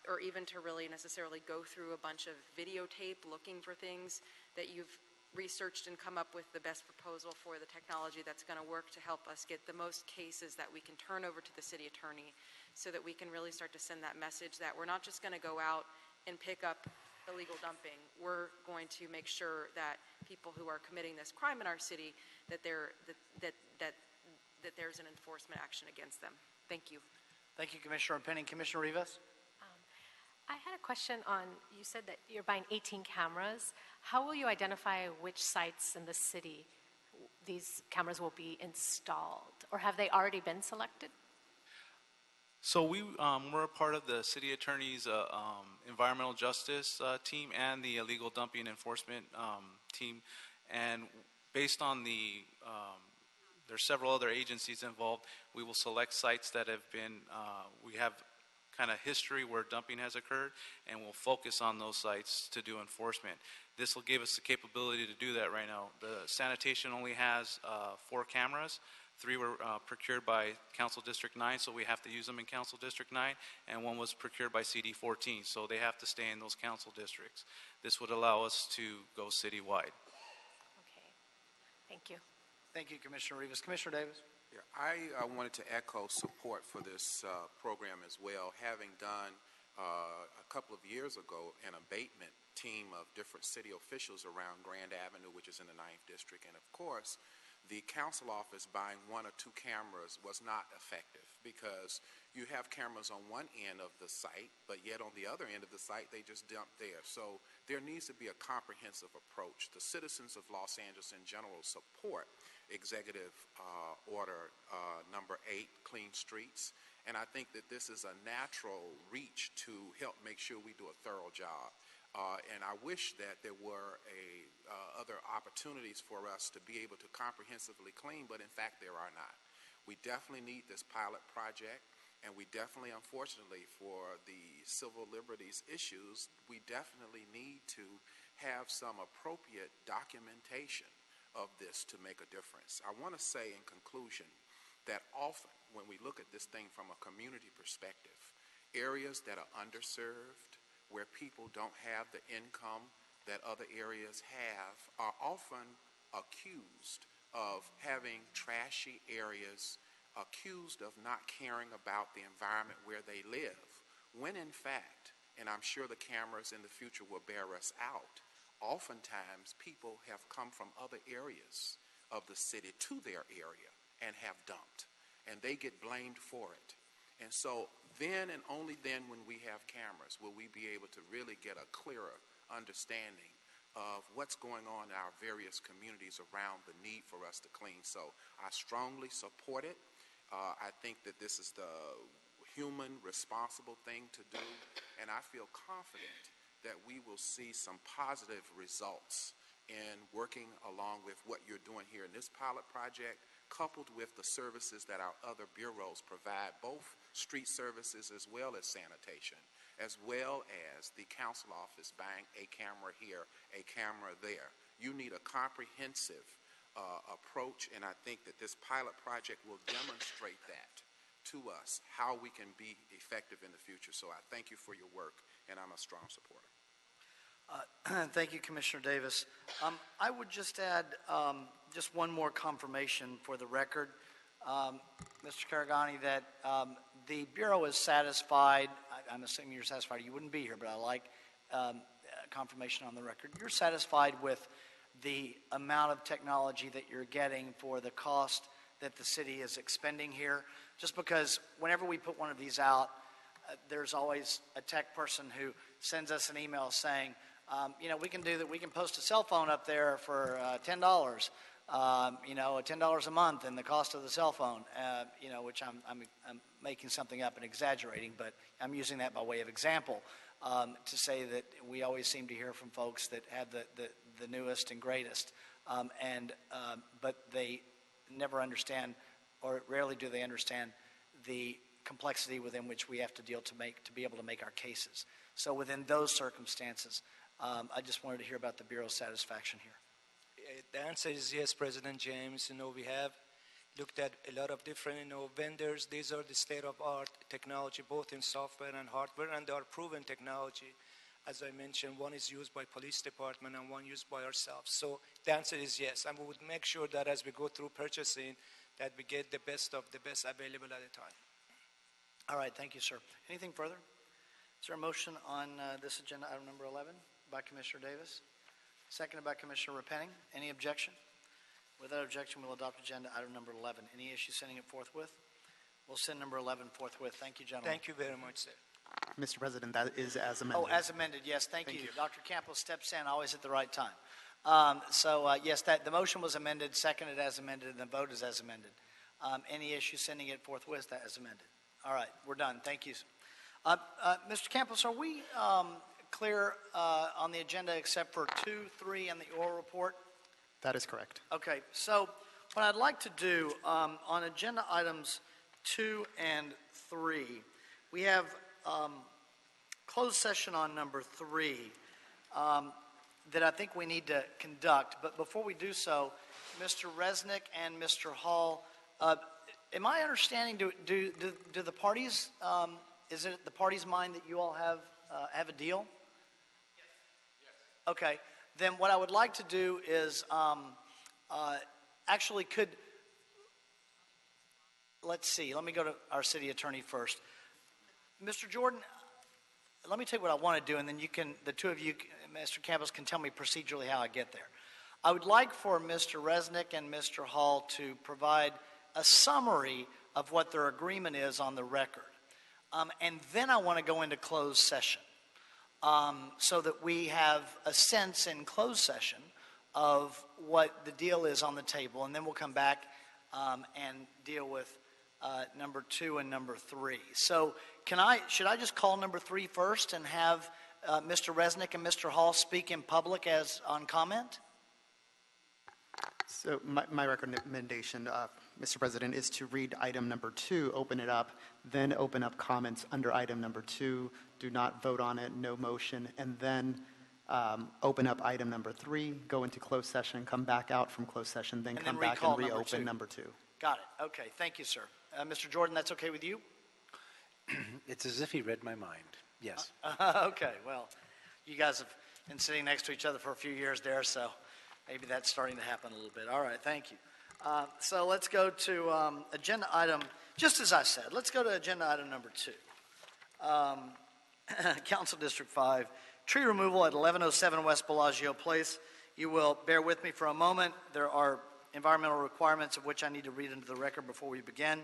or even to really necessarily go through a bunch of videotape looking for things that you've researched and come up with the best proposal for the technology that's going to work to help us get the most cases that we can turn over to the city attorney, so that we can really start to send that message that we're not just going to go out and pick up illegal dumping. We're going to make sure that people who are committing this crime in our city, that there's an enforcement action against them. Thank you. Thank you, Commissioner Penning. Commissioner Rivas? I had a question on, you said that you're buying 18 cameras. How will you identify which sites in the city these cameras will be installed? Or have they already been selected? So we're a part of the city attorney's environmental justice team and the illegal dumping enforcement team. And based on there's several other agencies involved, we will select sites that have been, we have kind of history where dumping has occurred, and we'll focus on those sites to do enforcement. This will give us the capability to do that right now. The sanitation only has 4 cameras. 3 were procured by Council District 9, so we have to use them in Council District 9, and 1 was procured by CD 14, so they have to stay in those council districts. This would allow us to go citywide. Okay, thank you. Thank you, Commissioner Rivas. Commissioner Davis? Yeah, I wanted to echo support for this program as well, having done a couple of years ago an abatement team of different city officials around Grand Avenue, which is in the 9th District, and of course, the council office buying 1 or 2 cameras was not effective because you have cameras on one end of the site, but yet on the other end of the site, they just dump there. So there needs to be a comprehensive approach. The citizens of Los Angeles in general support Executive Order number 8, Clean Streets, and I think that this is a natural reach to help make sure we do a thorough job. And I wish that there were other opportunities for us to be able to comprehensively clean, but in fact there are not. We definitely need this pilot project, and we definitely, unfortunately, for the civil liberties issues, we definitely need to have some appropriate documentation of this to make a difference. I want to say in conclusion that often when we look at this thing from a community perspective, areas that are underserved, where people don't have the income that other areas have, are often accused of having trashy areas, accused of not caring about the environment where they live, when in fact, and I'm sure the cameras in the future will bear us out, oftentimes people have come from other areas of the city to their area and have dumped, and they get blamed for it. And so then and only then when we have cameras will we be able to really get a clearer understanding of what's going on in our various communities around the need for us to clean. So I strongly support it. I think that this is the human, responsible thing to do, and I feel confident that we will see some positive results in working along with what you're doing here in this pilot project, coupled with the services that our other bureaus provide, both street services as well as sanitation, as well as the council office buying a camera here, a camera there. You need a comprehensive approach, and I think that this pilot project will demonstrate that to us, how we can be effective in the future. So I thank you for your work, and I'm a strong supporter. Thank you, Commissioner Davis. I would just add just one more confirmation for the record, Mr. Karagani, that the Bureau is satisfied. I'm assuming you're satisfied. You wouldn't be here, but I like confirmation on the record. You're satisfied with the amount of technology that you're getting for the cost that the city is expending here, just because whenever we put one of these out, there's always a tech person who sends us an email saying, we can do that. We can post a cell phone up there for $10, $10 a month, and the cost of the cell phone, which I'm making something up and exaggerating, but I'm using that by way of example to say that we always seem to hear from folks that have the newest and greatest, but they never understand, or rarely do they understand, the complexity within which we have to deal to be able to make our cases. So within those circumstances, I just wanted to hear about the Bureau's satisfaction here. The answer is yes, President James. We have looked at a lot of different, vendors. These are the state-of-art technology, both in software and hardware, and they are proven technology. As I mentioned, one is used by police department and one used by ourselves. So the answer is yes, and we would make sure that as we go through purchasing, that we get the best of the best available at a time. All right, thank you, sir. Anything further? Is there a motion on this agenda item number 11 by Commissioner Davis? Seconded by Commissioner Repenning. Any objection? Without objection, we'll adopt agenda item number 11. Any issue sending it forthwith? We'll send number 11 forthwith. Thank you, gentlemen. Thank you very much, sir. Mr. President, that is as amended. Oh, as amended, yes, thank you. you. Dr. Campbell steps in always at the right time. Yes, the motion was amended, seconded as amended, and the vote is as amended. Any issue sending it forthwith as amended? All right, we're done. Thank you. Mr. Campos, are we clear on the agenda except for 2, 3, and the oral report? That is correct. Okay, so what I'd like to do on agenda items 2 and 3, we have closed session on number 3 that I think we need to conduct. But before we do so, Mr. Resnick and Mr. Hall, am I understanding, do the parties, is it the parties' mind that you all have a deal? Yes. Okay. Then what I would like to do is actually let's see, let me go to our city attorney first. Mr. Jordan, let me tell you what I want to do, and then the two of you, Mr. Campos, can tell me procedurally how I get there. I would like for Mr. Resnick and Mr. Hall to provide a summary of what their agreement is on the record. And then I want to go into closed session so that we have a sense in closed session of what the deal is on the table. And then we'll come back and deal with number 2 and number 3. So should I just call number 3 first and have Mr. Resnick and Mr. Hall speak in public on comment? So my recommendation, Mr. President, is to read item number 2, open it up, then open up comments under item number 2, do not vote on it, no motion, and then open up item number 3, go into closed session, come back out from closed session, then come back and reopen number 2. Got it. Okay. Thank you, sir. Mr. Jordan, that's okay with you? It's as if he read my mind. Yes. Okay. Well, you guys have been sitting next to each other for a few years there, so maybe that's starting to happen a little bit. All right. Thank you. So let's go to agenda item, just as I said, let's go to agenda item number 2. Council District 5, tree removal at 1107 West Bellagio Place. You will bear with me for a moment. There are environmental requirements of which I need to read into the record before we begin.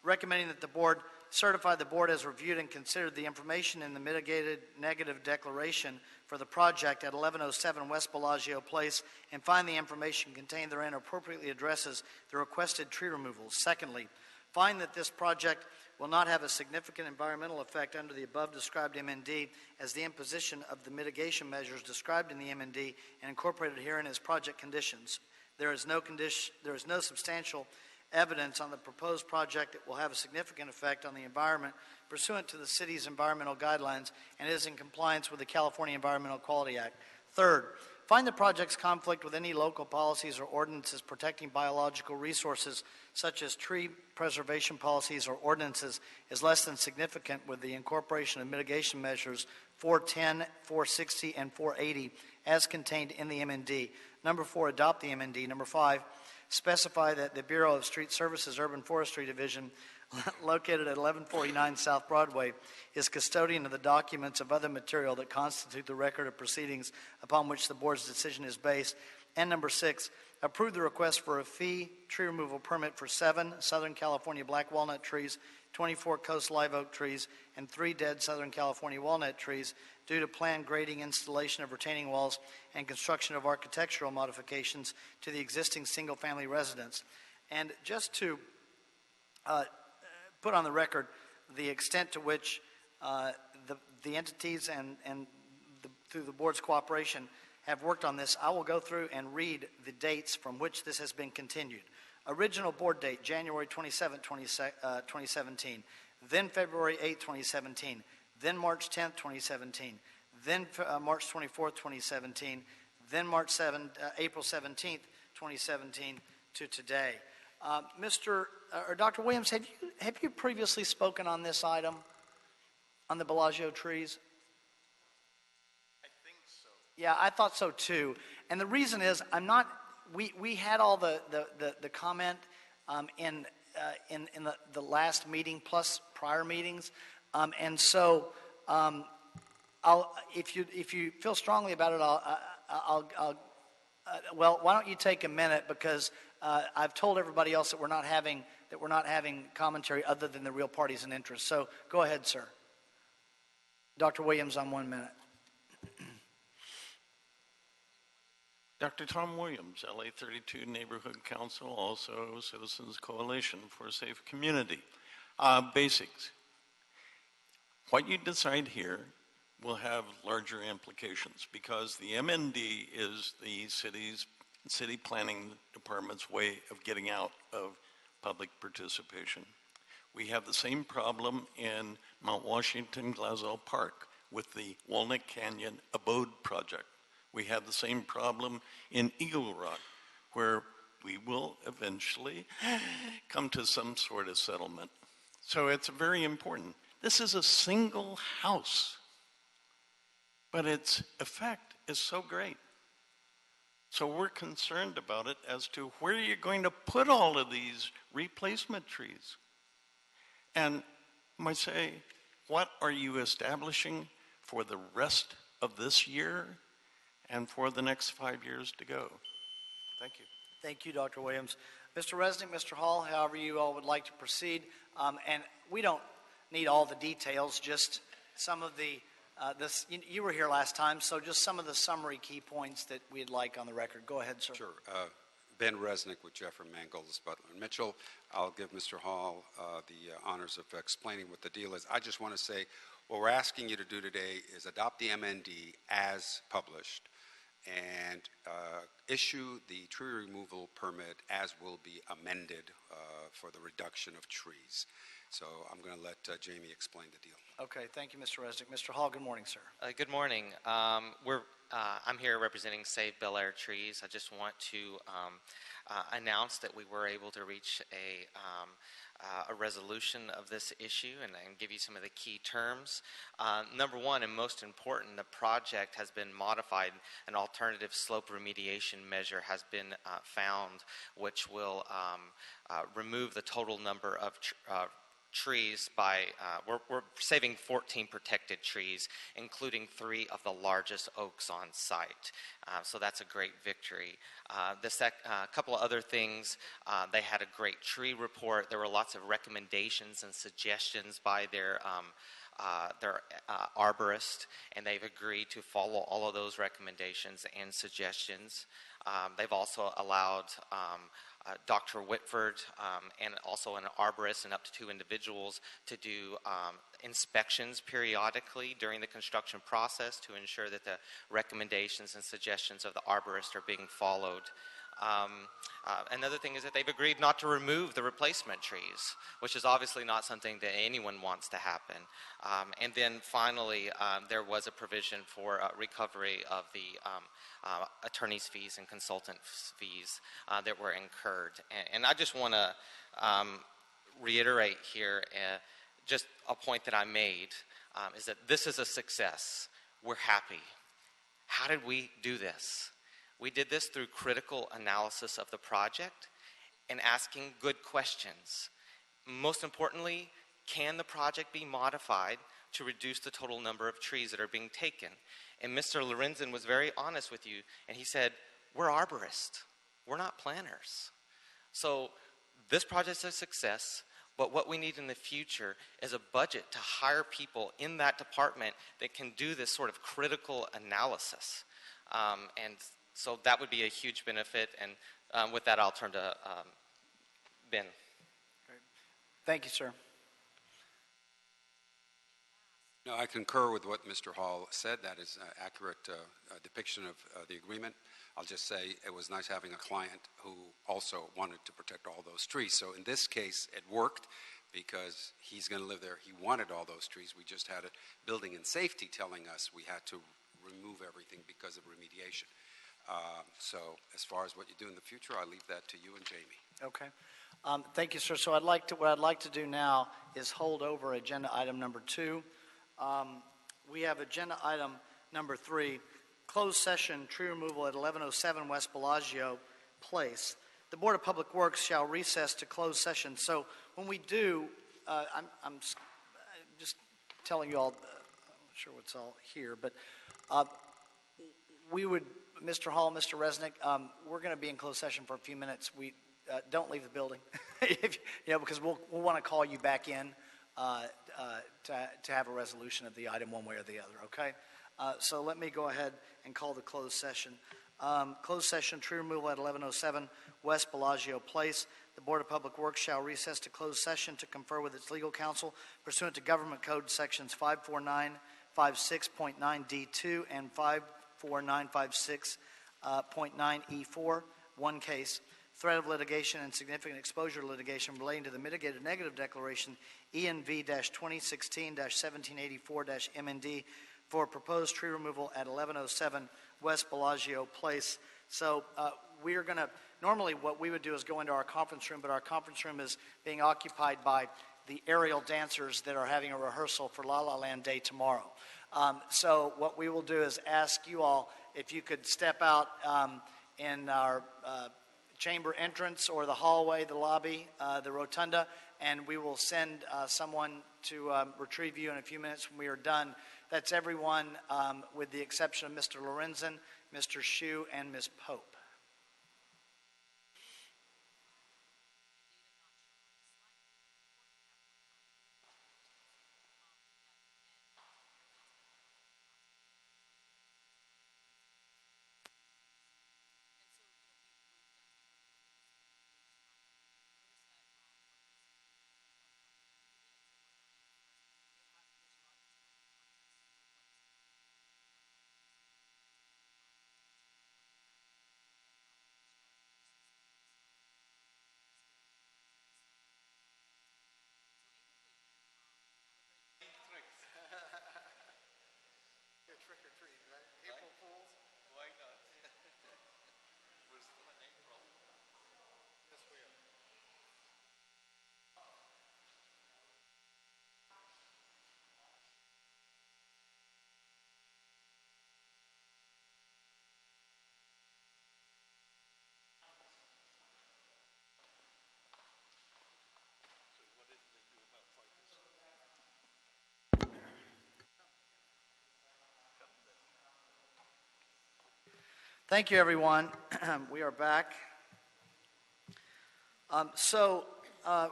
Recommending that the board certify the board has reviewed and considered the information in the mitigated negative declaration for the project at 1107 West Bellagio Place and find the information contained therein appropriately addresses the requested tree removals. Secondly, find that this project will not have a significant environmental effect under the above described MND as the imposition of the mitigation measures described in the MND and incorporated herein as project conditions. There is no substantial evidence on the proposed project that will have a significant effect on the environment pursuant to the city's environmental guidelines and is in compliance with the California Environmental Quality Act. Third, find the project's conflict with any local policies or ordinances protecting biological resources such as tree preservation policies or ordinances is less than significant with the incorporation of mitigation measures 410, 460, and 480 as contained in the MND. Number 4, adopt the MND. Number 5, specify that the Bureau of Street Services Urban Forestry Division located at 1149 South Broadway is custodian of the documents of other material that constitute the record of proceedings upon which the board's decision is based. And number 6, approve the request for a fee tree removal permit for 7 Southern California black walnut trees, 24 coast live oak trees, and 3 dead Southern California walnut trees due to planned grading, installation of retaining walls, and construction of architectural modifications to the existing single-family residence. And just to put on the record the extent to which the entities and through the board's cooperation have worked on this, I will go through and read the dates from which this has been continued. Original board date, January 27, 2017, then February 8, 2017, then March 10, 2017, then March 24, 2017, then April 17, 2017 to today. Dr. Williams, have you previously spoken on this item, on the Bellagio trees? I think so. Yeah, I thought so too. And the reason is we had all the comment in the last meeting plus prior meetings, and so if you feel strongly about it, well, why don't you take a minute, because I've told everybody else that we're not having that we're not having commentary other than the real parties and interests. So go ahead, sir. Dr. Williams on 1 minute. Dr. Tom Williams, LA 32 Neighborhood Council, also Citizens Coalition for a Safe Community. Basics. What you decide here will have larger implications because the MND is the city planning department's way of getting out of public participation. We have the same problem in Mount Washington Glazell Park with the Walnut Canyon Abode Project. We have the same problem in Eagle Rock, where we will eventually come to some sort of settlement. So it's very important. This is a single house, but its effect is so great. So we're concerned about it as to where you're going to put all of these replacement trees. And I might say, what are you establishing for the rest of this year and for the next 5 years to go? Thank you. Thank you, Dr. Williams. Mr. Resnick, Mr. Hall, however you all would like to proceed. And we don't need all the details, just some of the, you were here last time, so just some of the summary key points that we'd like on the record. Go ahead, sir. Sure. Ben Resnick with Jeffrey Mangold, Butler and Mitchell. I'll give Mr. Hall the honors of explaining what the deal is. I just want to say what we're asking you to do today is adopt the MND as published and issue the tree removal permit as will be amended for the reduction of trees. So I'm going to let Jamie explain the deal. Okay, thank you, Mr. Resnick. Mr. Hall, good morning, sir. Good morning. I'm here representing Save Bel Air Trees. I just want to announce that we were able to reach a resolution of this issue and give you some of the key terms. Number one, and most important, the project has been modified. An alternative slope remediation measure has been found, which will remove the total number of trees by, we're saving 14 protected trees, including 3 of the largest oaks on site. So that's a great victory. A couple of other things, they had a great tree report. There were lots of recommendations and suggestions by their arborist, and they've agreed to follow all of those recommendations and suggestions. They've also allowed Dr. Whitford and also an arborist and up to 2 individuals to do inspections periodically during the construction process to ensure that the recommendations and suggestions of the arborist are being followed. Another thing is that they've agreed not to remove the replacement trees, which is obviously not something that anyone wants to happen. And then finally, there was a provision for recovery of the attorney's fees and consultant fees that were incurred. And I just want to reiterate here just a point that I made, is that this is a success. We're happy. How did we do this? We did this through critical analysis of the project and asking good questions. Most importantly, can the project be modified to reduce the total number of trees that are being taken? And Mr. Lorenzen was very honest with you, and he said, we're arborists. We're not planners. So this project's a success, but what we need in the future is a budget to hire people in that department that can do this sort of critical analysis. And so that would be a huge benefit, and with that, I'll turn to Ben. Great. Thank you, sir. No, I concur with what Mr. Hall said. That is an accurate depiction of the agreement. I'll just say it was nice having a client who also wanted to protect all those trees. So in this case, it worked because he's going to live there. He wanted all those trees. We just had a building and safety telling us we had to remove everything because of remediation. So as far as what you do in the future, I leave that to you and Jamie. Okay. Thank you, sir. So what I'd like to do now is hold over agenda item number 2. We have agenda item number 3, closed session tree removal at 1107 West Bellagio Place. The Board of Public Works shall recess to closed session. So when we do, I'm just telling you all, I'm not sure what's all here, but we would, Mr. Hall, Mr. Resnick, we're going to be in closed session for a few minutes. don't leave the building, if, because we'll want to call you back in to have a resolution of the item one way or the other, okay? So let me go ahead and call the closed session. Closed session, tree removal at 1107 West Bellagio Place. The Board of Public Works shall recess to closed session to confer with its legal counsel pursuant to Government Code Sections 54956.9D2 and 54956.9E4. One case, threat of litigation and significant exposure to litigation relating to the mitigated negative declaration ENV-2016-1784-MND for proposed tree removal at 1107 West Bellagio Place. So we are going to, normally what we would do is go into our conference room, but our conference room is being occupied by the aerial dancers that are having a rehearsal for La La Land Day tomorrow. So what we will do is ask you all if you could step out in our chamber entrance or the hallway, the lobby, the rotunda, and we will send someone to retrieve you in a few minutes when we are done. That's everyone with the exception of Mr. Lorenzen, Mr. Shu, and Ms. Pope. Trick or treat, right? April Fools? Why not? We're still in April. Yes, we are. Thank you, everyone. We are back.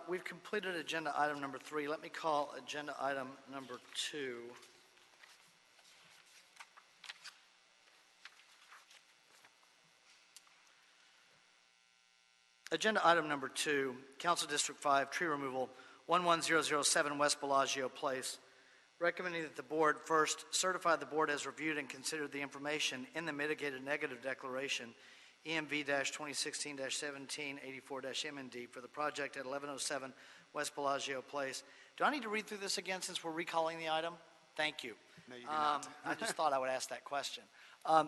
We've completed agenda item number 3. Let me call agenda item number 2. Agenda item number 2, Council District 5, tree removal, 11007 West Bellagio Place. Recommending that the board first certify the board has reviewed and considered the information in the mitigated negative declaration EMV-2016-1784-MND for the project at 1107 West Bellagio Place. Do I need to read through this again since we're recalling the item? Thank you. No, you do not. I just thought I would ask that question.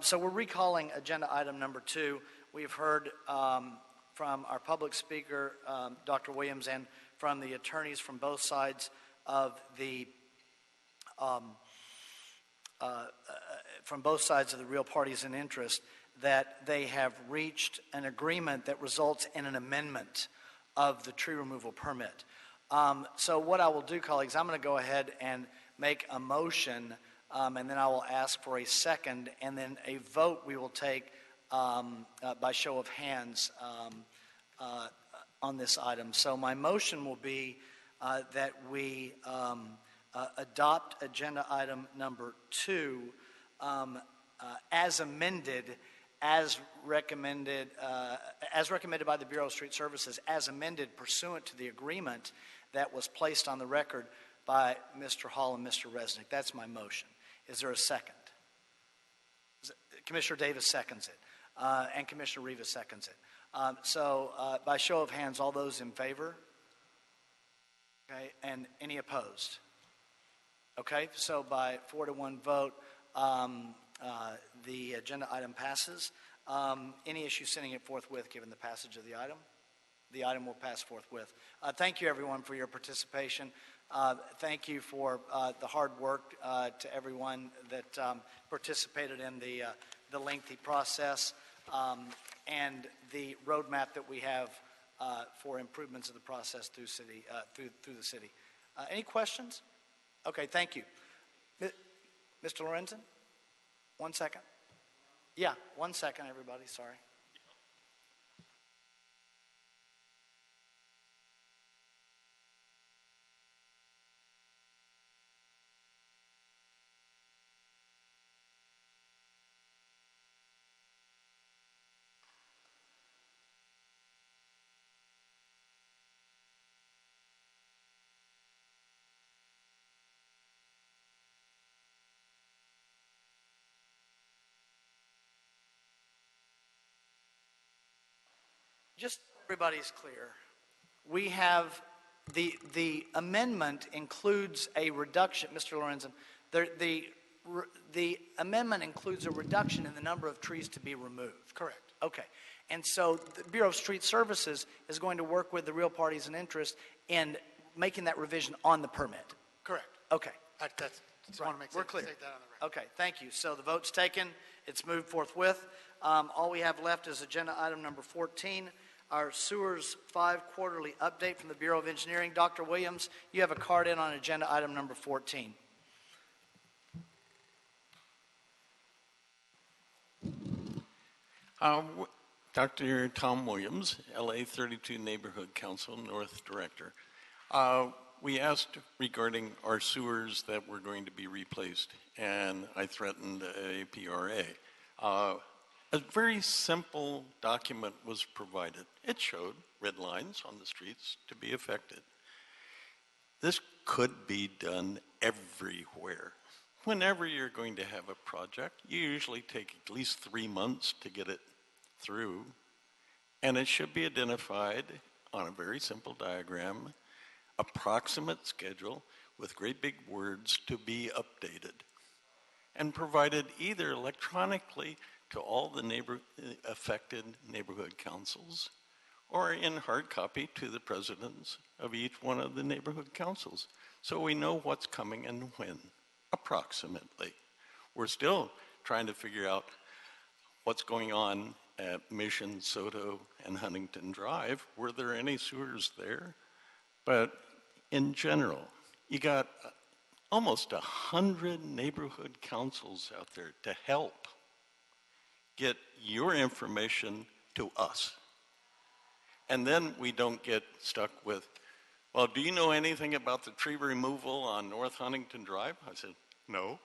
So we're recalling agenda item number 2. We've heard from our public speaker, Dr. Williams, and from the attorneys from both sides of the real parties in interest that they have reached an agreement that results in an amendment of the tree removal permit. So what I will do, colleagues, I'm going to go ahead and make a motion, and then I will ask for a second, and then a vote we will take by show of hands on this item. So my motion will be that we adopt agenda item number 2 as amended, as recommended by the Bureau of Street Services, as amended pursuant to the agreement that was placed on the record by Mr. Hall and Mr. Resnick. That's my motion. Is there a second? Commissioner Davis seconds it, and Commissioner Rivas seconds it. By show of hands, all those in favor? Okay, and any opposed? Okay, so by 4-1 vote, the agenda item passes. Any issue sending it forthwith given the passage of the item? The item will pass forthwith. Thank you, everyone, for your participation. Thank you for the hard work to everyone that participated in the lengthy process and the roadmap that we have for improvements of the process through the city. Any questions? Okay, thank you. Mr. Lorenzen? 1 second. Yeah, 1 second, everybody. Sorry. just so everybody's clear, we have the amendment includes a reduction, Mr. Lorenzen, the amendment includes a reduction in the number of trees to be removed. Correct. Okay. And so the Bureau of Street Services is going to work with the real parties in interest in making that revision on the permit. Correct. Okay. Just want to make We're clear. state that on the record. Okay, thank you. So the vote's taken. It's moved forthwith. All we have left is agenda item number 14, our Sewers 5 quarterly update from the Bureau of Engineering. Dr. Williams, you have a card in on agenda item number 14. Dr. Tom Williams, LA 32 Neighborhood Council North Director. We asked regarding our sewers that were going to be replaced, and I threatened a PRA. A very simple document was provided. It showed red lines on the streets to be affected. This could be done everywhere. Whenever you're going to have a project, you usually take at least 3 months to get it through, and it should be identified on a very simple diagram, approximate schedule with great big words to be updated, and provided either electronically to all the affected neighborhood councils or in hard copy to the presidents of each one of the neighborhood councils, so we know what's coming and when, approximately. We're still trying to figure out what's going on at Mission, Soto, and Huntington Drive. Were there any sewers there? But in general, you got almost 100 neighborhood councils out there to help get your information to us. And then we don't get stuck with, well, do you know anything about the tree removal on North Huntington Drive? I said, no.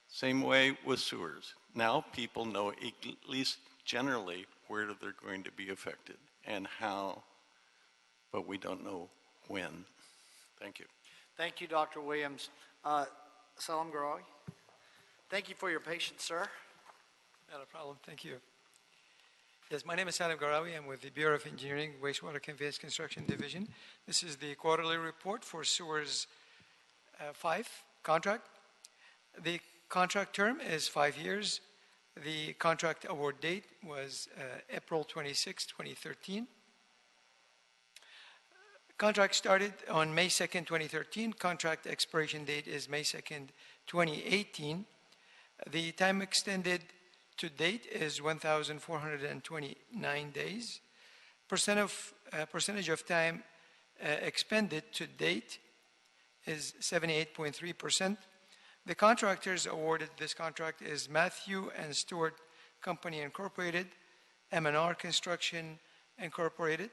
Same way with sewers. Now people know at least generally where they're going to be affected and how, but we don't know when. Thank you. Thank you, Dr. Williams. Salam Garawi, thank you for your patience, sir. Not a problem. Thank you. Yes, my name is Salim Garawi. I'm with the Bureau of Engineering, Wastewater Conveyance Construction Division. This is the quarterly report for Sewers 5 contract. The contract term is 5 years. The contract award date was April 26, 2013. Contract started on May 2nd, 2013. Contract expiration date is May 2nd, 2018. The time extended to date is 1,429 days. Percentage of time expended to date is 78.3%. The contractors awarded this contract is Matthew and Stewart Company Incorporated, M&R Construction Incorporated,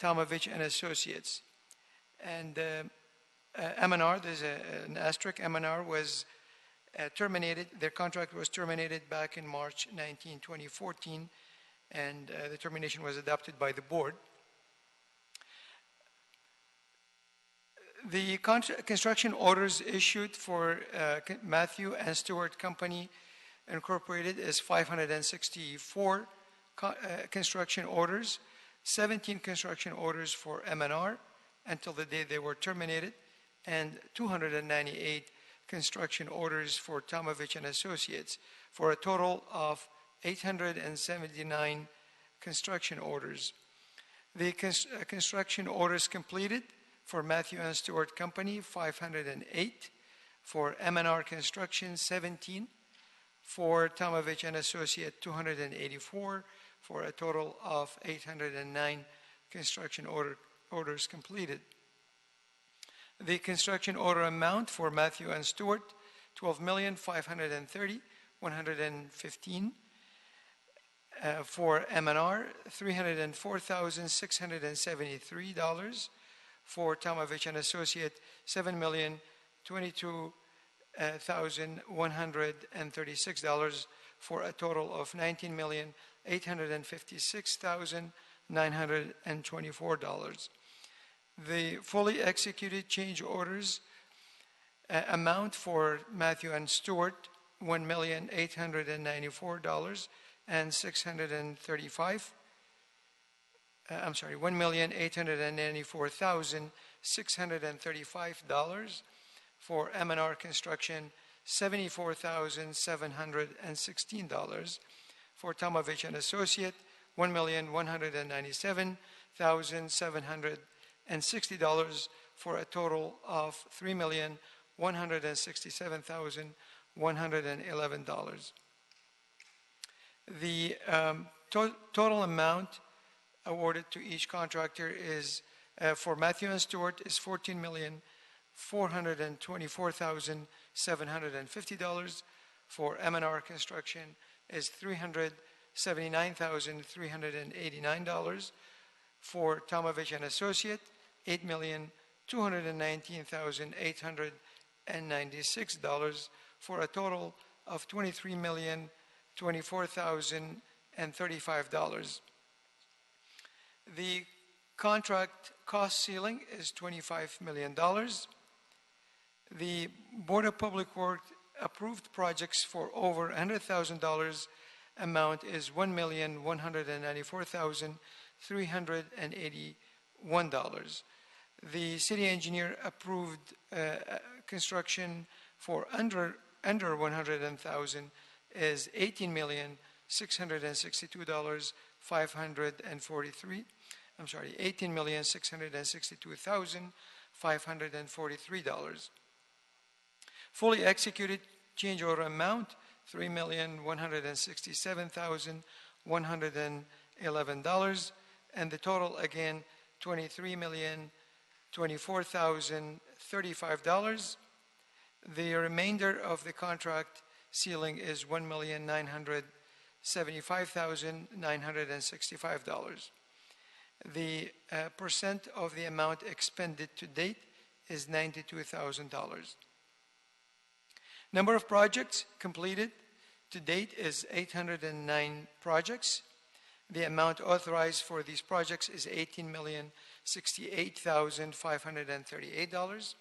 Tomovich and Associates. And M&R, there's an asterisk, M&R was terminated, their contract was terminated back in March 19, 2014, and the termination was adopted by the board. The construction orders issued for Matthew and Stewart Company Incorporated is 564 construction orders, 17 construction orders for M&R until the day they were terminated, and 298 construction orders for Tomovich and Associates, for a total of 879 construction orders. The construction orders completed for Matthew and Stewart Company, 508, for M&R Construction, 17, for Tomovich and Associate, 284, for a total of 809 construction orders completed. The construction order amount for Matthew and Stewart, $12,530,115. For M&R, $304,673. For Tomovich and Associate, $7,022,136, for a total of $19,856,924. The fully executed change orders amount for Matthew and Stewart, $1,894,635. $1,894,635. For M&R Construction, $74,716. For Tomovich and Associate, $1,197,760, for a total of $3,167,111. The total amount awarded to each contractor is for Matthew and Stewart is $14,424,750. For M&R Construction is $379,389. For Tomovich and Associate, $8,219,896, for a total of $23,024,035. The contract cost ceiling is $25 million. The Board of Public Works approved projects for over $100,000. Amount is $1,194,381. The city engineer approved construction for under $100,000 is $18,662,543. I'm sorry, $18,662,543. Fully executed change order amount, $3,167,111. And the total again, $23,024,035. The remainder of the contract ceiling is $1,975,965. The percent of the amount expended to date is $92,000. Number of projects completed to date is 809 projects. The amount authorized for these projects is $18,068,538.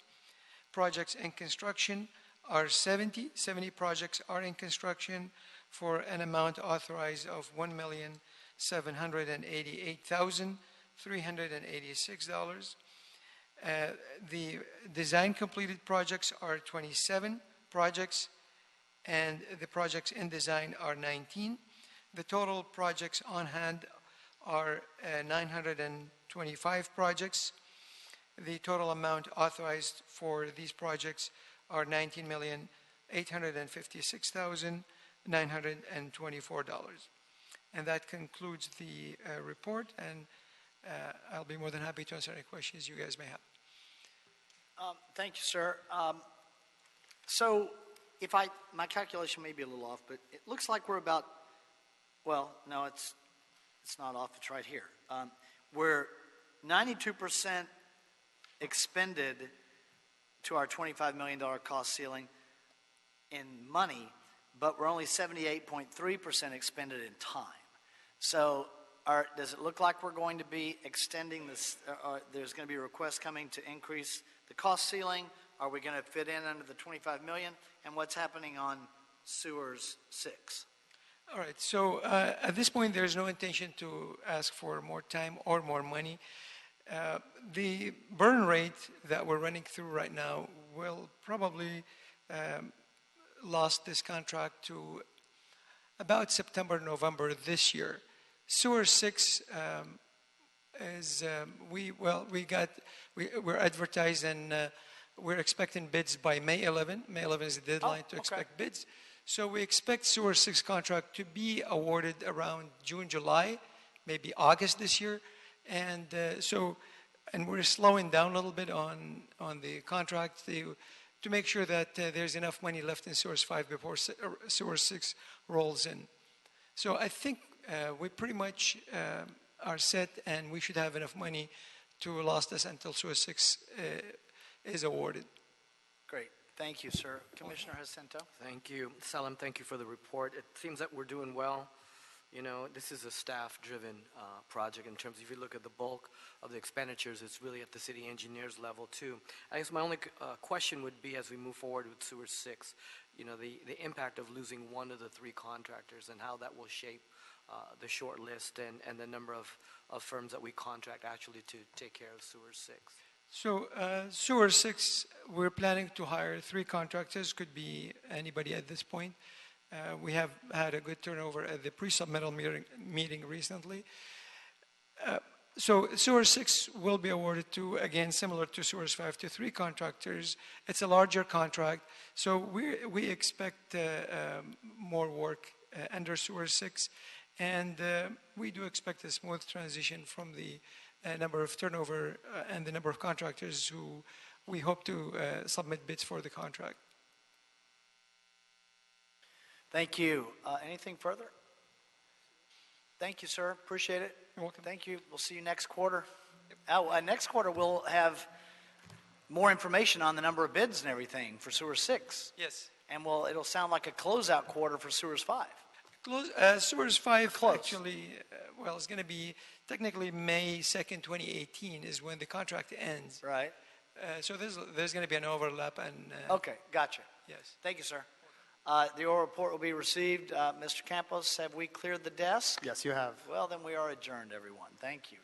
Projects in construction are 70 projects are in construction for an amount authorized of $1,788,386. The design completed projects are 27 projects, and the projects in design are 19. The total projects on hand are 925 projects. The total amount authorized for these projects are $19,856,924. And that concludes the report, and I'll be more than happy to answer any questions you guys may have. Thank you, sir. So my calculation may be a little off, but it looks like we're about, well, no, it's not off, it's right here. We're 92% expended to our $25 million cost ceiling in money, but we're only 78.3% expended in time. So does it look like we're going to be extending this, there's going to be a request coming to increase the cost ceiling? Are we going to fit in under the $25 million? And what's happening on Sewers 6? All right, so at this point, there's no intention to ask for more time or more money. The burn rate that we're running through right now will probably last this contract to about September, November this year. Sewer 6 is, we're advertised and we're expecting bids by May 11. May 11 is the deadline to expect bids. So we expect Sewer 6 contract to be awarded around June, July, maybe August this year. And and we're slowing down a little bit on the contract to make sure that there's enough money left in Sewer 5 before Sewer 6 rolls in. So I think we pretty much are set, and we should have enough money to last us until Sewer 6 is awarded. Great. Thank you, sir. Commissioner Jacinto. Thank you. Salam, thank you for the report. It seems that we're doing well. You know, this is a staff-driven project in terms of, if you look at the bulk of the expenditures, it's really at the city engineer's level too. I guess my only question would be, as we move forward with Sewer 6, you know, the impact of losing one of the three contractors and how that will shape the short list and the number of firms that we contract actually to take care of Sewer 6? So Sewer 6, we're planning to hire 3 contractors, could be anybody at this point. We have had a good turnover at the pre-submittal meeting recently. So Sewer 6 will be awarded to, again, similar to Sewers 5, to 3 contractors. It's a larger contract, so we expect more work under Sewer 6, and we do expect a smooth transition from the number of turnover and the number of contractors who we hope to submit bids for the contract. Thank you. Anything further? Thank you, sir. Appreciate it. You're welcome. Thank you. We'll see you next quarter. Next quarter, we'll have more information on the number of bids and everything for Sewer 6. Yes. And it'll sound like a closeout quarter for Sewers 5. Sewers 5 actually, it's going to be technically May 2nd, 2018 is when the contract ends. Right. So there's going to be an overlap. And okay, gotcha. Yes. Thank you, sir. The oral report will be received. Mr. Campos, have we cleared the desk? Yes, you have. Well, then we are adjourned, everyone. Thank you.